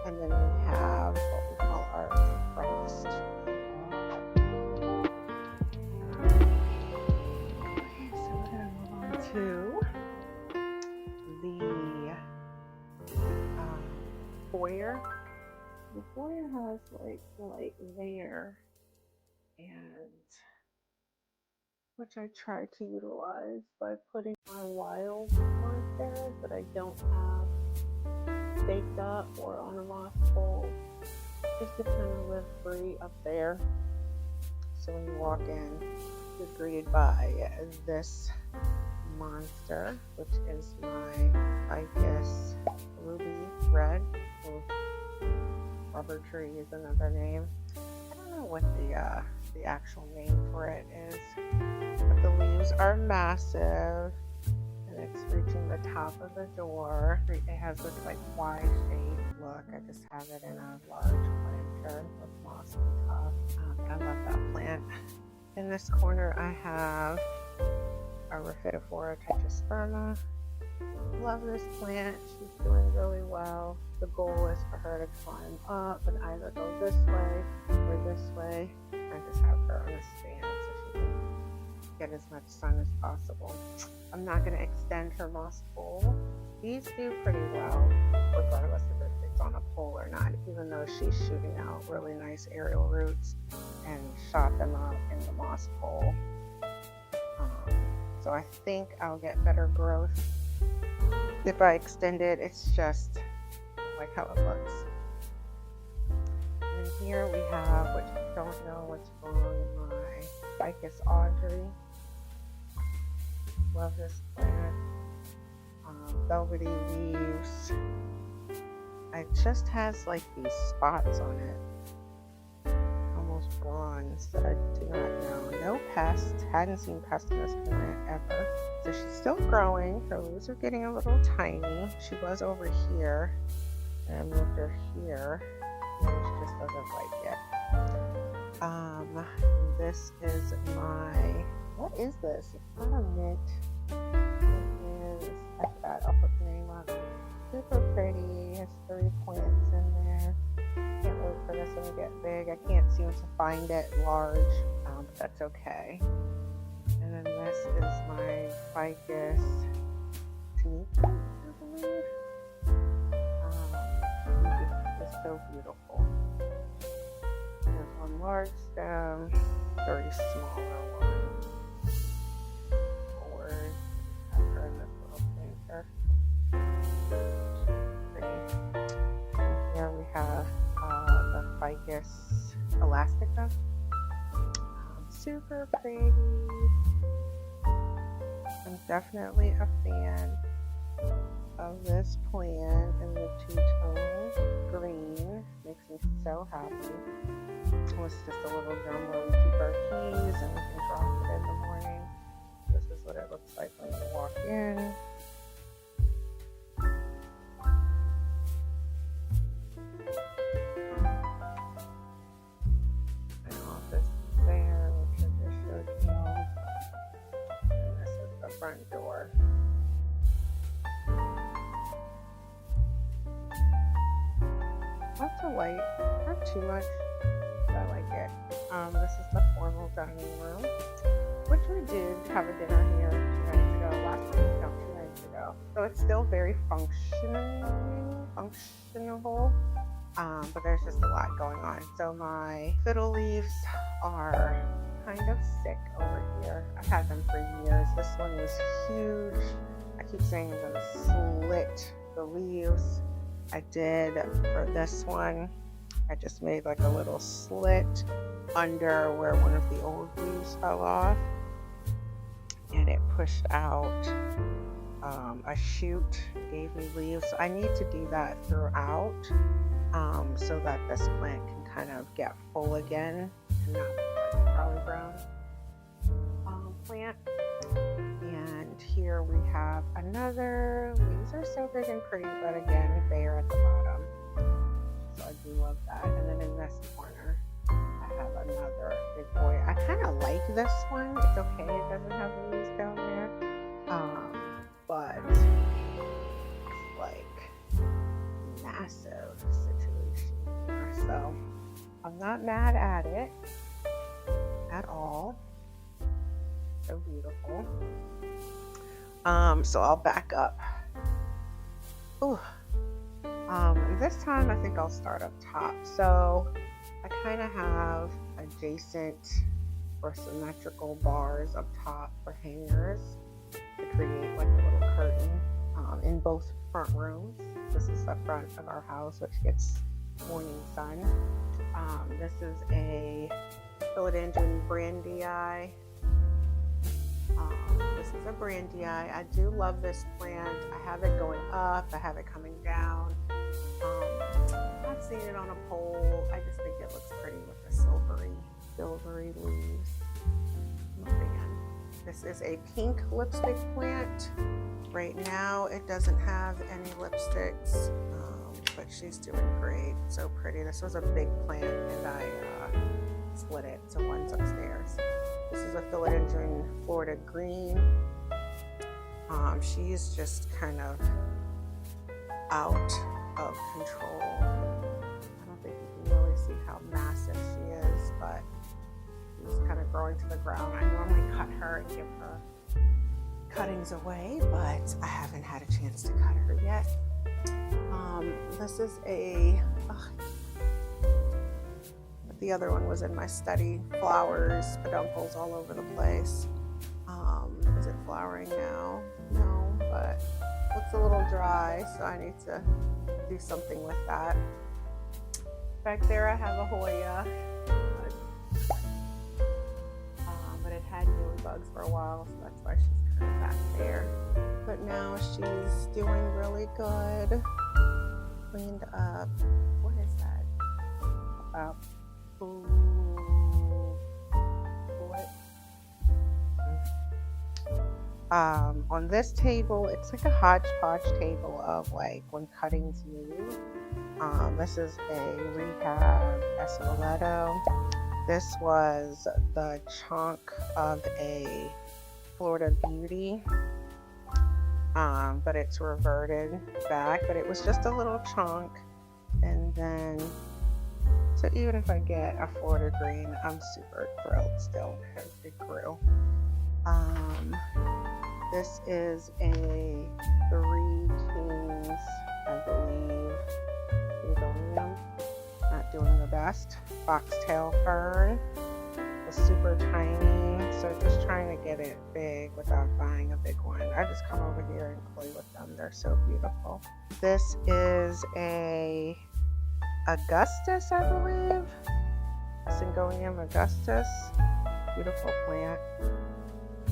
and then we have what we call our breakfast. Okay, so we're gonna move on to the foyer. The foyer has like light there, and which I try to utilize by putting my wild monsteras that I don't have baked up or on a moss pole, just to kind of live free up there. So when you walk in, you're greeted by this monster, which is my ficus ruby red. Rubber tree is another name. I don't know what the actual name for it is, but the leaves are massive, and it's reaching the top of the door. It has this like Y-shaped look. I just have it in a large planter with moss on top. I love that plant. In this corner, I have a Rehab Tetrasperma. Love this plant. She's doing really well. The goal is for her to climb up and either go this way or this way. I just have her on a stand so she can get as much sun as possible. I'm not going to extend her moss pole. These do pretty well, regardless of if it's on a pole or not, even though she's shooting out really nice aerial roots and shot them out in the moss pole. So I think I'll get better growth if I extend it. It's just like how it looks. And here we have, which I don't know what's wrong, my ficus Audrey. love this plant. Velvety leaves. It just has like these spots on it, almost bronze, that I do not know. No pests. Hadn't seen pests in this plant ever. So she's still growing. Her leaves are getting a little tiny. She was over here, and I moved her here. And she just doesn't like it. This is my, what is this? It's not a mint. It is, I forgot, I'll put the name on it. Super pretty. Has 3 plants in there. Can't wait for this one to get big. I can't seem to find it large, but that's okay. And then this is my ficus tanika, I believe. It's so beautiful. There's one large stem, 30 smaller ones. Or have her in this little planter. Pretty. And here we have the ficus elastica. Super pretty. I'm definitely a fan of this plant, and the two-tone green makes me so happy. It was just a little drum where we keep our keys and we can drop it in the morning. This is what it looks like when you walk in. My office is there, which I just showed you all. And this is the front door. Lots of light, not too much, but I like it. This is the formal dining room, which we did have a dinner here 2 nights ago, 2 nights ago. So it's still very functionable, but there's just a lot going on. So my fiddle leaves are kind of sick over here. I've had them for years. This one was huge. I keep saying I'm gonna slit the leaves. I did for this one. I just made like a little slit under where one of the old leaves fell off, and it pushed out a shoot, gave me leaves. So I need to do that throughout, so that this plant can kind of get full again and not be like Charlie Brown plant. And here we have another. Leaves are so big and pretty, but again, bare at the bottom. So I do love that. And then in this corner, I have another big boy. I kind of like this one. It's okay. It doesn't have leaves down there. But it's like massive situation here. So I'm not mad at it at all. So beautiful. So I'll back up. Ooh. This time I think I'll start up top. So I kind of have adjacent or symmetrical bars up top for hangers to create like a little curtain in both front rooms. This is the front of our house, which gets morning sun. This is a philodendron brandii. This is a brandii. I do love this plant. I have it going up. I have it coming down. I've seen it on a pole. I just think it looks pretty with the silvery leaves. I'm a fan. This is a pink lipstick plant. Right now, it doesn't have any lipsticks, but she's doing great. So pretty. This was a big plant, and I split it, so one's upstairs. This is a philodendron Florida green. She's just kind of out of control. I don't think you can really see how massive she is, but she's kind of growing to the ground. I normally cut her and give her cuttings away, but I haven't had a chance to cut her yet. This is the other one was in my study. Flowers, peduncles all over the place. Is it flowering now? No, but looks a little dry, so I need to do something with that. Back there I have a Hoya, but it had mealybugs for a while, so that's why she's her back there. But now she's doing really good. Cleaned up. What is that? On this table, it's like a hodgepodge table of like when cuttings move. This is a Rehab Espoleto. This was the chunk of a Florida Beauty, but it's reverted back, but it was just a little chunk. And then, so even if I get a Florida Green, I'm super thrilled still because it grew. This is a 3 Kings, I believe, Anthurium. Not doing the best. Foxtail fern was super tiny, so just trying to get it big without buying a big one. I just come over here and play with them. They're so beautiful. This is a Augustus, I believe. Syngonium Augustus. Beautiful plant.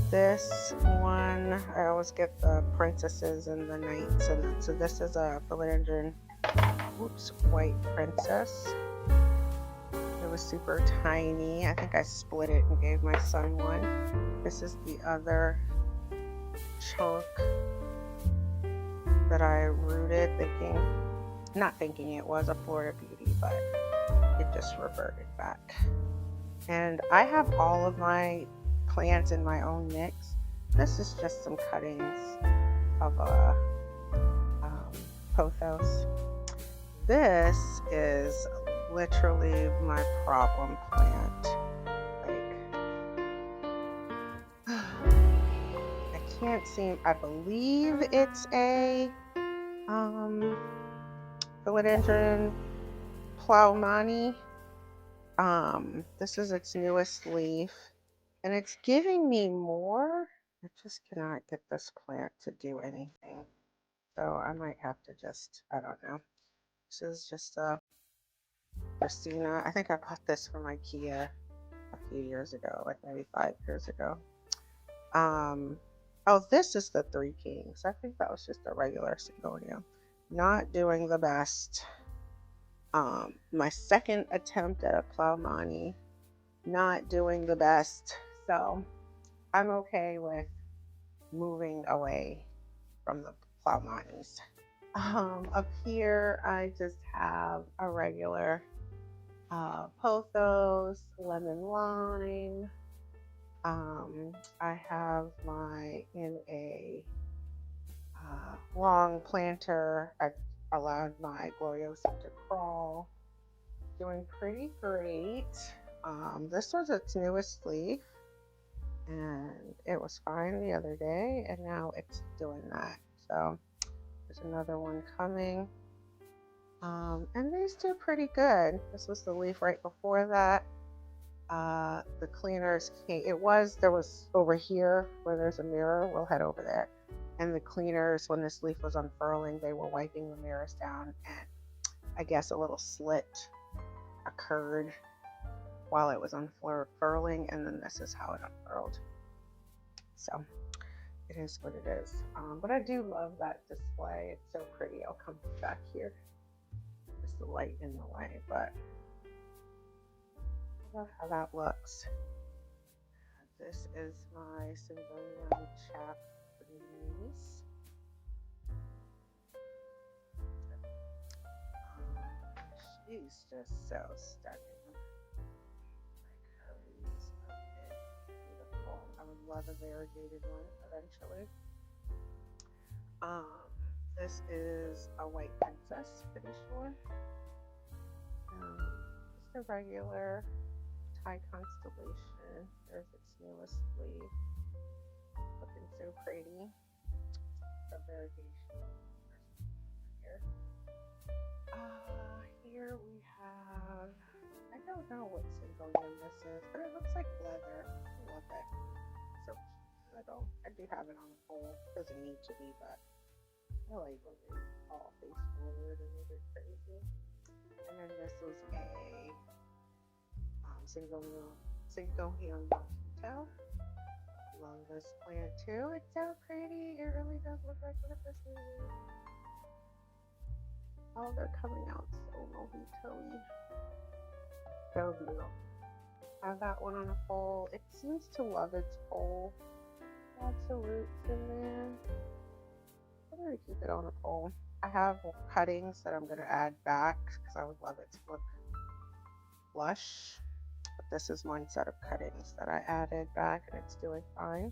This one, I always get the princesses and the knights, and so this is a philodendron, white princess. It was super tiny. I think I split it and gave my son one. This is the other chunk that I rooted, not thinking it was a Florida Beauty, but it just reverted back. And I have all of my plants in my own mix. This is just some cuttings of a pothos. This is literally my problem plant. Like, I can't seem, I believe it's a philodendron Plowmani. This is its newest leaf. And it's giving me more. I just cannot get this plant to do anything. So I might have to just, I don't know. This is just a Christina. I think I bought this from IKEA a few years ago, like maybe 5 years ago. Oh, this is the 3 Kings. I think that was just a regular Syngonium. Not doing the best. My second attempt at a Plowmani. Not doing the best. So I'm okay with moving away from the Plowmanis. Up here, I just have a regular pothos, lemon lime. I have in a long planter. I allowed my Gloriosa to crawl. Doing pretty great. This was its newest leaf, and it was fine the other day, and now it's doing that. So there's another one coming. And these do pretty good. This was the leaf right before that. The cleaners came. There was over here where there's a mirror. We'll head over there. And the cleaners, when this leaf was unfurling, they were wiping the mirrors down, and I guess a little slit occurred while it was unfurling, and then this is how it unfurled. So it is what it is. But I do love that display. It's so pretty. I'll come back here. Just the light in the way, but I love how that looks. This is my Syngonium Japanese. She's just so stunning. Beautiful. I would love a variegated one eventually. This is a white princess, pretty sure. Just a regular Thai constellation. There's its newest leaf. Looking so pretty. A variegation here. Here we have, I don't know what Syngonium this is, but it looks like leather. I love it. So I do have it on a pole. It doesn't need to be, but I like when they all face forward and they get crazy. And then this was a Syngonium Hotel. Love this plant too. It's so pretty. It really does look like what this is. Oh, they're coming out so mojito-y. So beautiful. I got one on a pole. It seems to love its pole. Lots of roots in there. I'm gonna keep it on a pole. I have cuttings that I'm gonna add back because I would love it to look lush. But this is one set of cuttings that I added back and it's doing fine.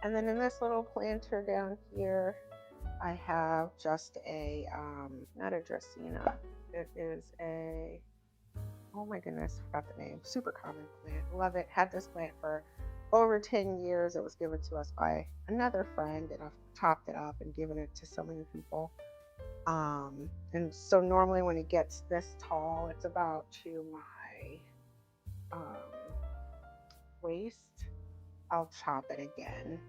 And then in this little planter down here, I have just a, not a Dracaena. It is a, oh my goodness, I forgot the name. Super common plant. Love it. Had this plant for over 10 years. It was given to us by another friend, and I've topped it up and given it to so many people. And so normally when it gets this tall, it's about to my waist, I'll chop it again.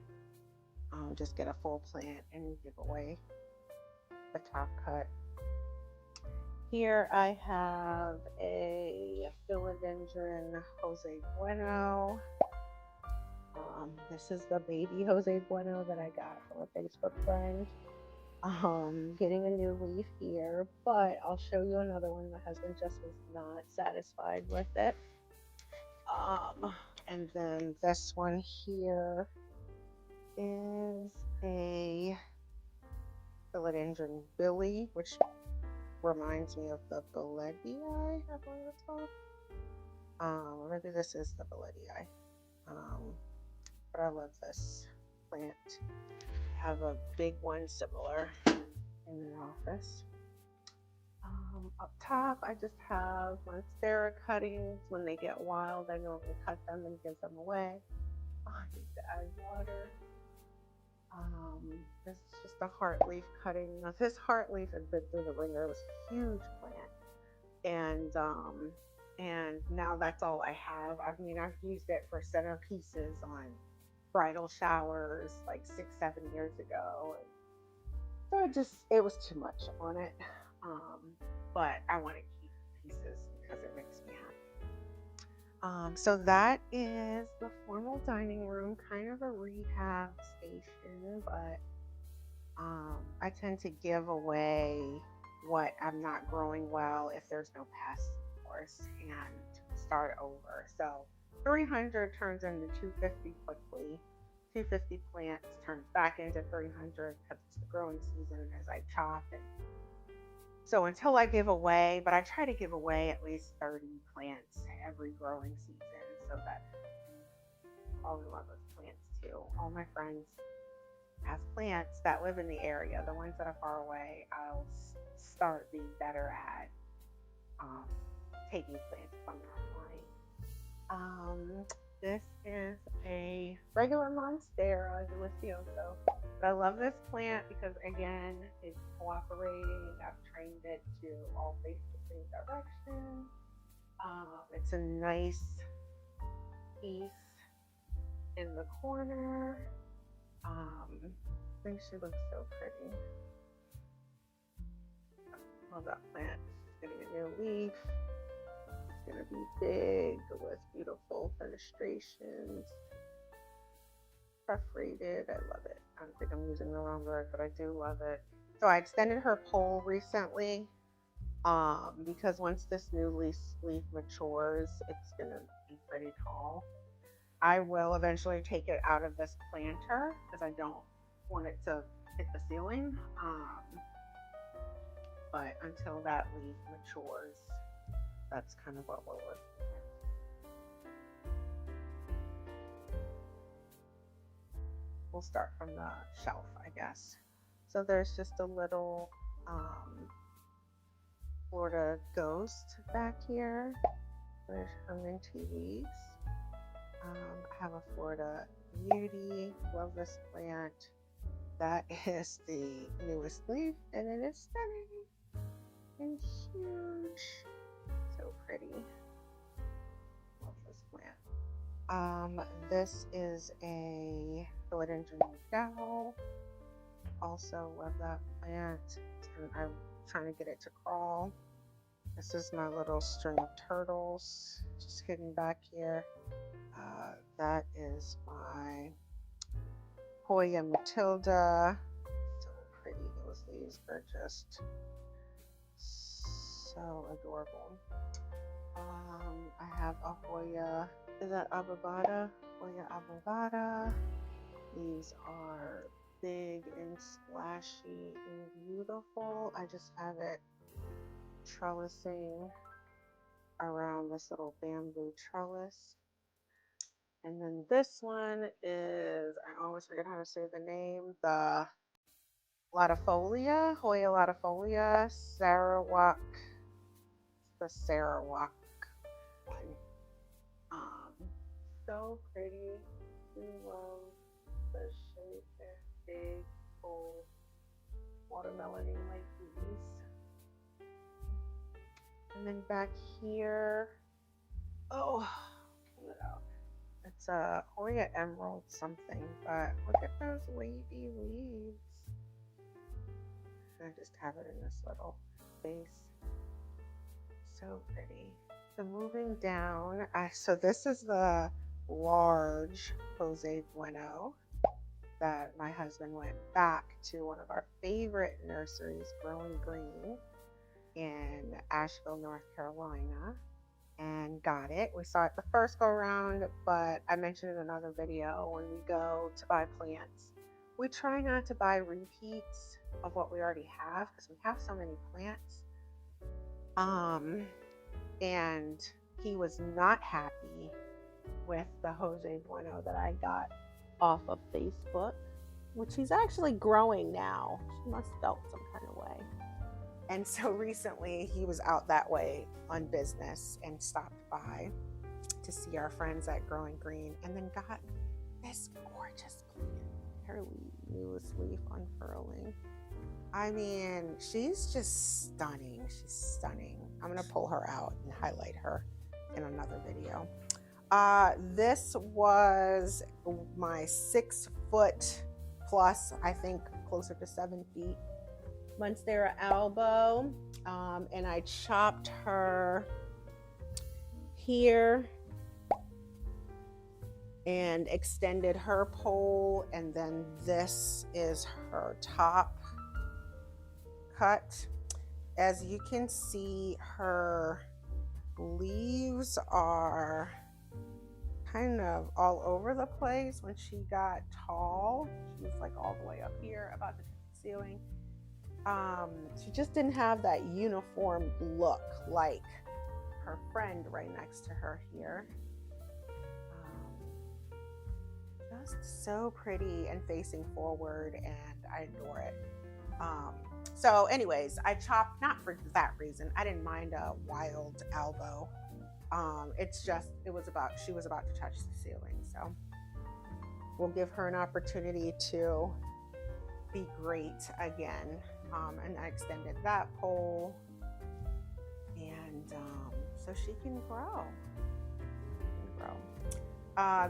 Just get a full plant and give away the top cut. Here I have a philodendron Jose Bueno. This is the baby Jose Bueno that I got from a Facebook friend. Getting a new leaf here, but I'll show you another one. My husband just was not satisfied with it. And then this one here is a philodendron Billy, which reminds me of the Belledii, I believe it's called. Maybe this is the Belledii. But I love this plant. I have a big one similar in the office. Up top, I just have monstera cuttings. When they get wild, I normally cut them and give them away. I need to add water. This is just a heartleaf cutting. Now, this heartleaf has been through the ringer. It was a huge plant, and now that's all I have. I mean, I've used it for centerpieces on bridal showers like 6-7 years ago. So it was too much on it. But I want to keep pieces because it makes me happy. So that is the formal dining room, kind of a rehab station, but I tend to give away what I'm not growing well if there's no pests, of course, and start over. So 300 turns into 250 quickly. 250 plants turns back into 300 because it's the growing season as I chop it. So until I give away, but I try to give away at least 30 plants every growing season so that all we love is plants too. All my friends have plants that live in the area. The ones that are far away, I'll start being better at taking plants from online. This is a regular monstera, delicioso. But I love this plant because, again, it's cooperating. I've trained it to all face the same direction. It's a nice piece in the corner. I think she looks so pretty. Love that plant. She's getting a new leaf. It's going to be big with beautiful fenestrations. Perforated. I love it. I don't think I'm using the wrong word, but I do love it. So I extended her pole recently because once this new leaf matures, it's going to be pretty tall. I will eventually take it out of this planter because I don't want it to hit the ceiling. But until that leaf matures, that's kind of what we're working with. We'll start from the shelf, I guess. So there's just a little Florida ghost back here. There's her minty leaves. I have a Florida beauty. Love this plant. That is the newest leaf, and it is stunning and huge. So pretty. Love this plant. This is a philodendron Dow. Also love that plant. I'm trying to get it to crawl. This is my little string of turtles just hidden back here. That is my Hoya Matilda. So pretty. Those leaves are just so adorable. I have a Hoya. Is that Ababata? Hoya Ababata. These are big and splashy and beautiful. I just have it trellising around this little bamboo trellis. And then this one is, I always forget how to say the name, the Latifolia, Hoya Latifolia, Sarawak, the Sarawak one. So pretty. We love the shape. They're big, full, watermelon-y like these. And then back here, oh, pull it out. It's a Hoya Emerald something, but look at those wavy leaves. I just have it in this little vase. So pretty. So moving down, so this is the large Jose Bueno that my husband went back to one of our favorite nurseries, Growing Green, in Asheville, North Carolina, and got it. We saw it the first go around, but I mentioned in another video, when we go to buy plants, we try not to buy repeats of what we already have because we have so many plants. And he was not happy with the Jose Bueno that I got off of Facebook, which he's actually growing now. She must have felt some kind of way. And so recently he was out that way on business and stopped by to see our friends at Growing Green, and then got this gorgeous plant. Her newest leaf unfurling. I mean, she's just stunning. She's stunning. I'm going to pull her out and highlight her in another video. This was my 6 foot plus, I think closer to 7 feet, monstera albo. And I chopped her here and extended her pole. And then this is her top cut. As you can see, her leaves are kind of all over the place. When she got tall, she was like all the way up here about the ceiling. She just didn't have that uniform look like her friend right next to her here. Just so pretty and facing forward, and I adore it. So anyways, I chopped, not for that reason. I didn't mind a wild albo. It's just, she was about to touch the ceiling. So we'll give her an opportunity to be great again. And I extended that pole, and so she can grow.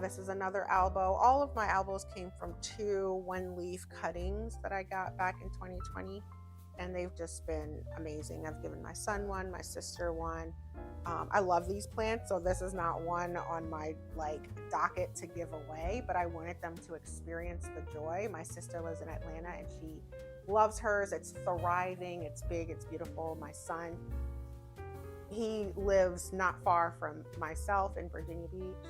This is another albo. All of my albos came from 2 one-leaf cuttings that I got back in 2020, and they've just been amazing. I've given my son one, my sister one. I love these plants, so this is not one on my docket to give away, but I wanted them to experience the joy. My sister lives in Atlanta and she loves hers. It's thriving, it's big, it's beautiful. My son, he lives not far from myself in Virginia Beach,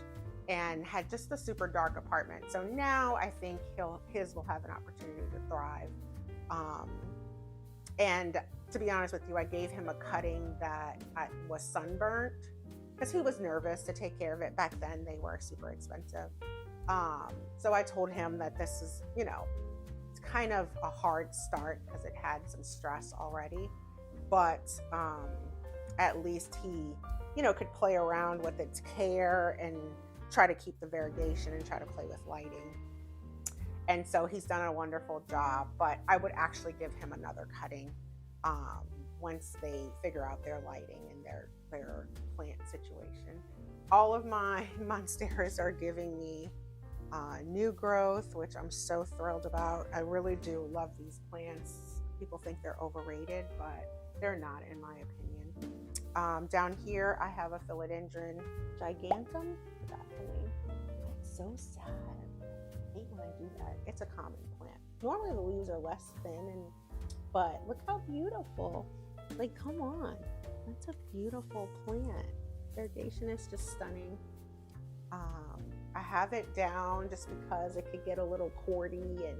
and had just a super dark apartment. So now I think his will have an opportunity to thrive. And to be honest with you, I gave him a cutting that was sunburnt because he was nervous to take care of it. Back then they were super expensive. So I told him that this is, it's kind of a hard start because it had some stress already, but at least he, could play around with its care and try to keep the variegation and try to play with lighting. And so he's done a wonderful job, but I would actually give him another cutting once they figure out their lighting and their plant situation. All of my monsteras are giving me new growth, which I'm so thrilled about. I really do love these plants. People think they're overrated, but they're not, in my opinion. Down here, I have a philodendron gigantum. Forgot the name. It's so sad. I hate when I do that. It's a common plant. Normally the leaves are less thin, but look how beautiful. Like, come on. That's a beautiful plant. Variegation is just stunning. I have it down just because it could get a little cordy and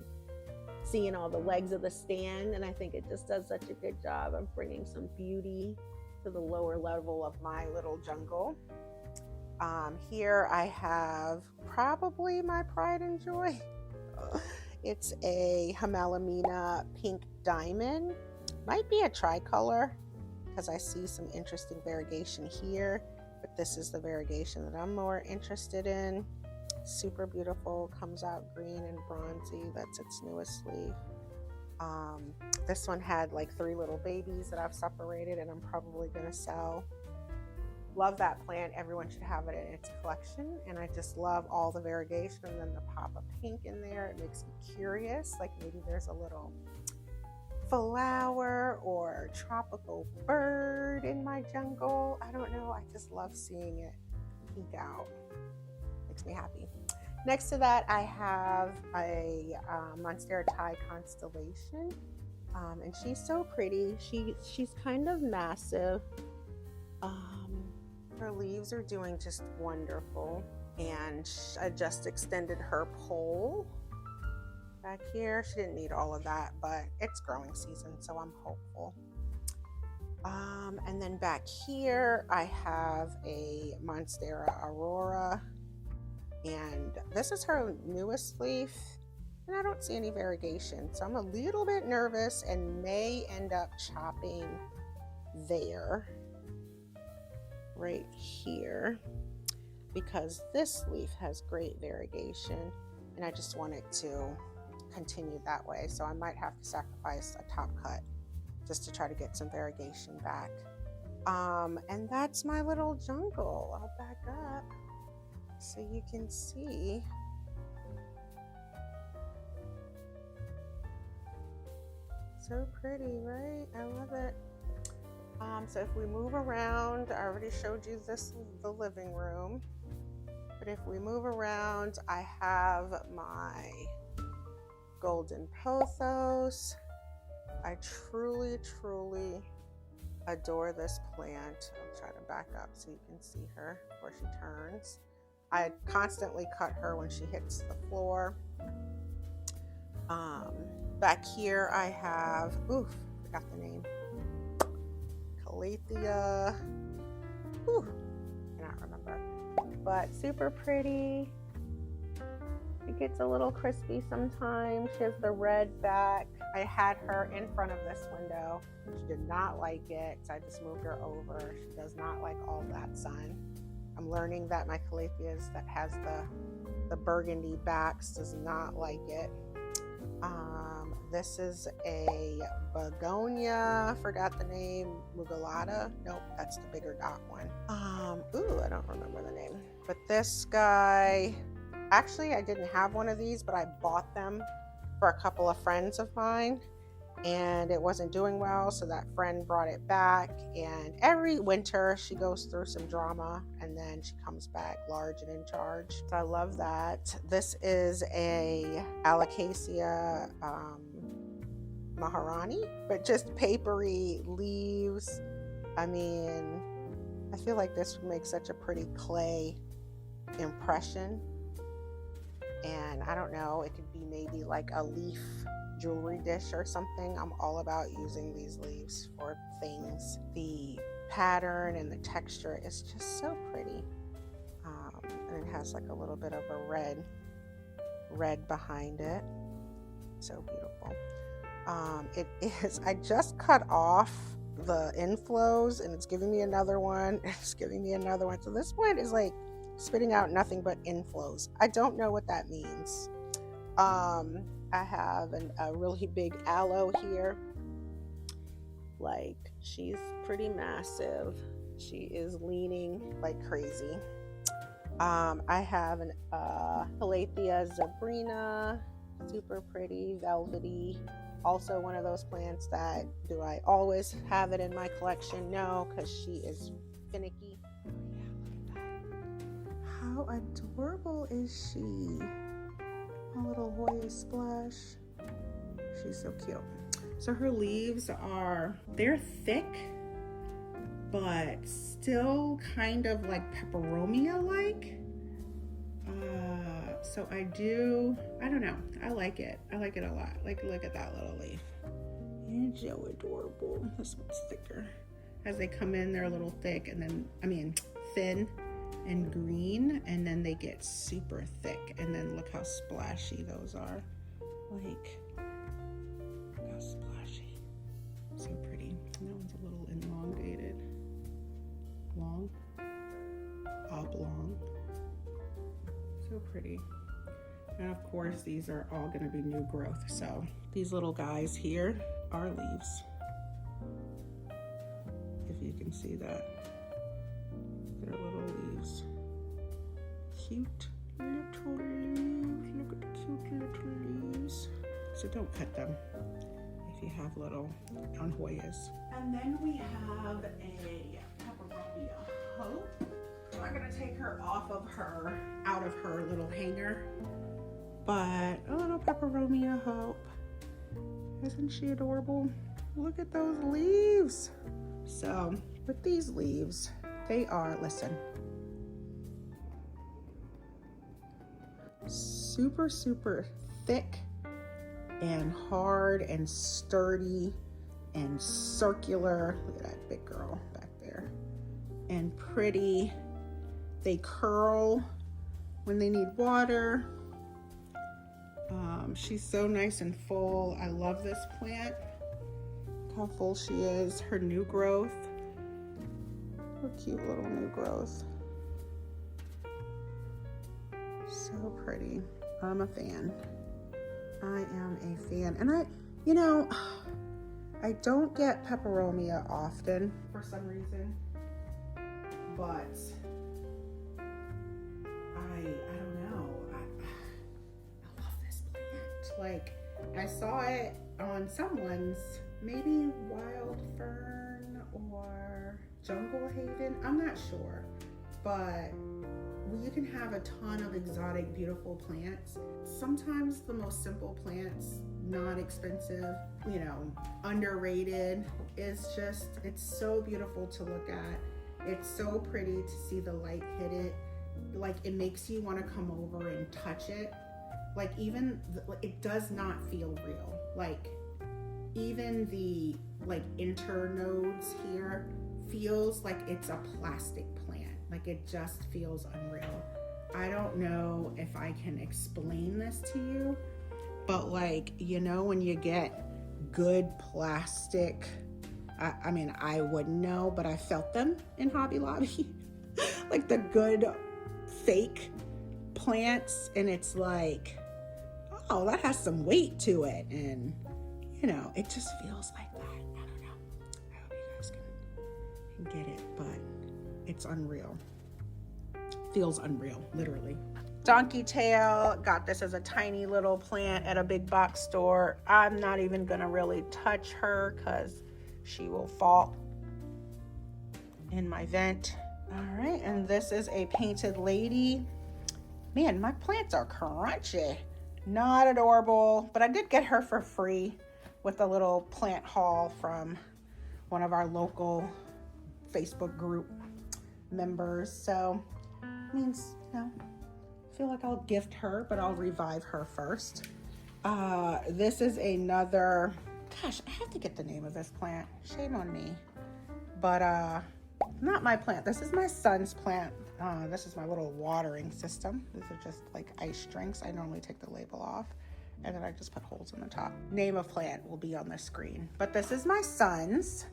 seeing all the legs of the stand, and I think it just does such a good job of bringing some beauty to the lower level of my little jungle. Here I have probably my pride and joy. It's a Hamelimina pink diamond. Might be a tricolor because I see some interesting variegation here, but this is the variegation that I'm more interested in. Super beautiful, comes out green and bronzy. That's its newest leaf. This one had like 3 little babies that I've separated and I'm probably going to sell. Love that plant. Everyone should have it in its collection, and I just love all the variegation and then the pop of pink in there. It makes me curious, like maybe there's a little flower or tropical bird in my jungle. I don't know. I just love seeing it peek out. Makes me happy. Next to that, I have a monstera Thai constellation, and she's so pretty. She's kind of massive. Her leaves are doing just wonderful, and I just extended her pole back here. She didn't need all of that, but it's growing season, so I'm hopeful. And then back here, I have a monstera aurora, and this is her newest leaf, and I don't see any variegation, so I'm a little bit nervous and may end up chopping there, right here, because this leaf has great variegation, and I just want it to continue that way, so I might have to sacrifice a top cut just to try to get some variegation back. And that's my little jungle. I'll back up so you can see. So pretty, right? I love it. So if we move around, I already showed you the living room, but if we move around, I have my golden pothos. I truly adore this plant. I'll try to back up so you can see her before she turns. I constantly cut her when she hits the floor. Back here I have, forgot the name. Calathea. Cannot remember. But super pretty. It gets a little crispy sometimes. She has the red back. I had her in front of this window. She did not like it, so I just moved her over. She does not like all that sun. I'm learning that my calatheas that has the burgundy backs does not like it. This is a begonia, forgot the name, mugulata. Nope, that's the bigger dot one. I don't remember the name. But this guy, actually I didn't have one of these, but I bought them for a couple of friends of mine, and it wasn't doing well, so that friend brought it back, and every winter she goes through some drama and then she comes back large and in charge. So I love that. This is a Alocasia Maharani, but just papery leaves. I mean, I feel like this would make such a pretty clay impression, and I don't know, it could be maybe like a leaf jewelry dish or something. I'm all about using these leaves for things. The pattern and the texture is just so pretty, and it has like a little bit of a red behind it. So beautiful. It is, I just cut off the inflows and it's giving me another one. It's giving me another one. So this one is like spitting out nothing but inflows. I don't know what that means. I have a really big aloe here. Like, she's pretty massive. She is leaning like crazy. I have an Calathea zebrina, super pretty, velvety. Also one of those plants that, do I always have it in my collection? No, because she is finicky. Yeah, look at that. How adorable is she? A little Hoya splash. She's so cute. So her leaves they're thick, but still kind of like peperomia-like. So I don't know. I like it. I like it a lot. Like, look at that little leaf. It's so adorable. This one's thicker. As they come in, they're a little thick and then, thin and green, and then they get super thick. And then look how splashy those are. Like, look how splashy. So pretty. And that one's a little elongated. Long. Oblong. So pretty. And of course, these are all going to be new growth. So these little guys here are leaves. If you can see that. They're little leaves. Cute little leaves. Look at the cute little leaves. So don't cut them if you have little Hoyas. And then we have a Peperomia Hope. I'm not gonna take her out of her little hanger, but a little Peperomia Hope. Isn't she adorable? Look at those leaves. So with these leaves, they are, listen, super, super thick and hard and sturdy and circular. Look at that big girl back there. And pretty. They curl when they need water. She's so nice and full. I love this plant. Look how full she is. Her new growth. Her cute little new growth. So pretty. I'm a fan. I am a fan. And I don't get peperomia often for some reason, but I don't know. I love this plant. Like, I saw it on someone's, maybe Wild Fern or Jungle Haven. I'm not sure, but you can have a ton of exotic, beautiful plants. Sometimes the most simple plants, not expensive, underrated, is just, it's so beautiful to look at. It's so pretty to see the light hit it. Like, it makes you want to come over and touch it. Like, even it does not feel real. Like, even the internodes here feels like it's a plastic plant. Like, it just feels unreal. I don't know if I can explain this to you, but when you get good plastic, I wouldn't know, but I felt them in Hobby Lobby. Like the good fake plants, and it's like, oh, that has some weight to it, and it just feels like that. I don't know. I hope you guys can get it, but it's unreal. Feels unreal, literally. Donkey tail, got this as a tiny little plant at a big box store. I'm not even gonna really touch her because she will fall in my vent. All right, and this is a painted lady. Man, my plants are crunchy. Not adorable, but I did get her for free with a little plant haul from one of our local Facebook group members. So it means, I feel like I'll gift her, but I'll revive her first. This is another, gosh, I have to get the name of this plant. Shame on me. But not my plant. This is my son's plant. This is my little watering system. These are just like ice drinks. I normally take the label off and then I just put holes in the top. Name of plant will be on the screen. But this is my son's.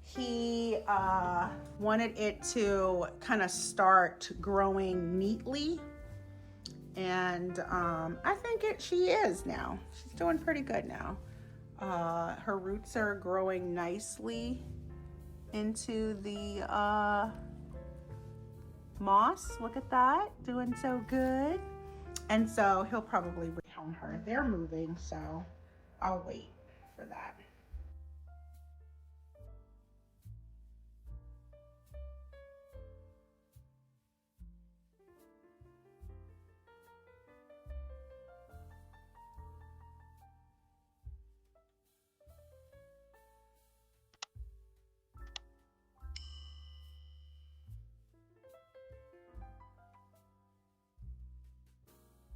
He wanted it to kind of start growing neatly. And I think she is now. She's doing pretty good now. Her roots are growing nicely into the moss. Look at that, doing so good. And so he'll probably rehome her. They're moving, so I'll wait for that.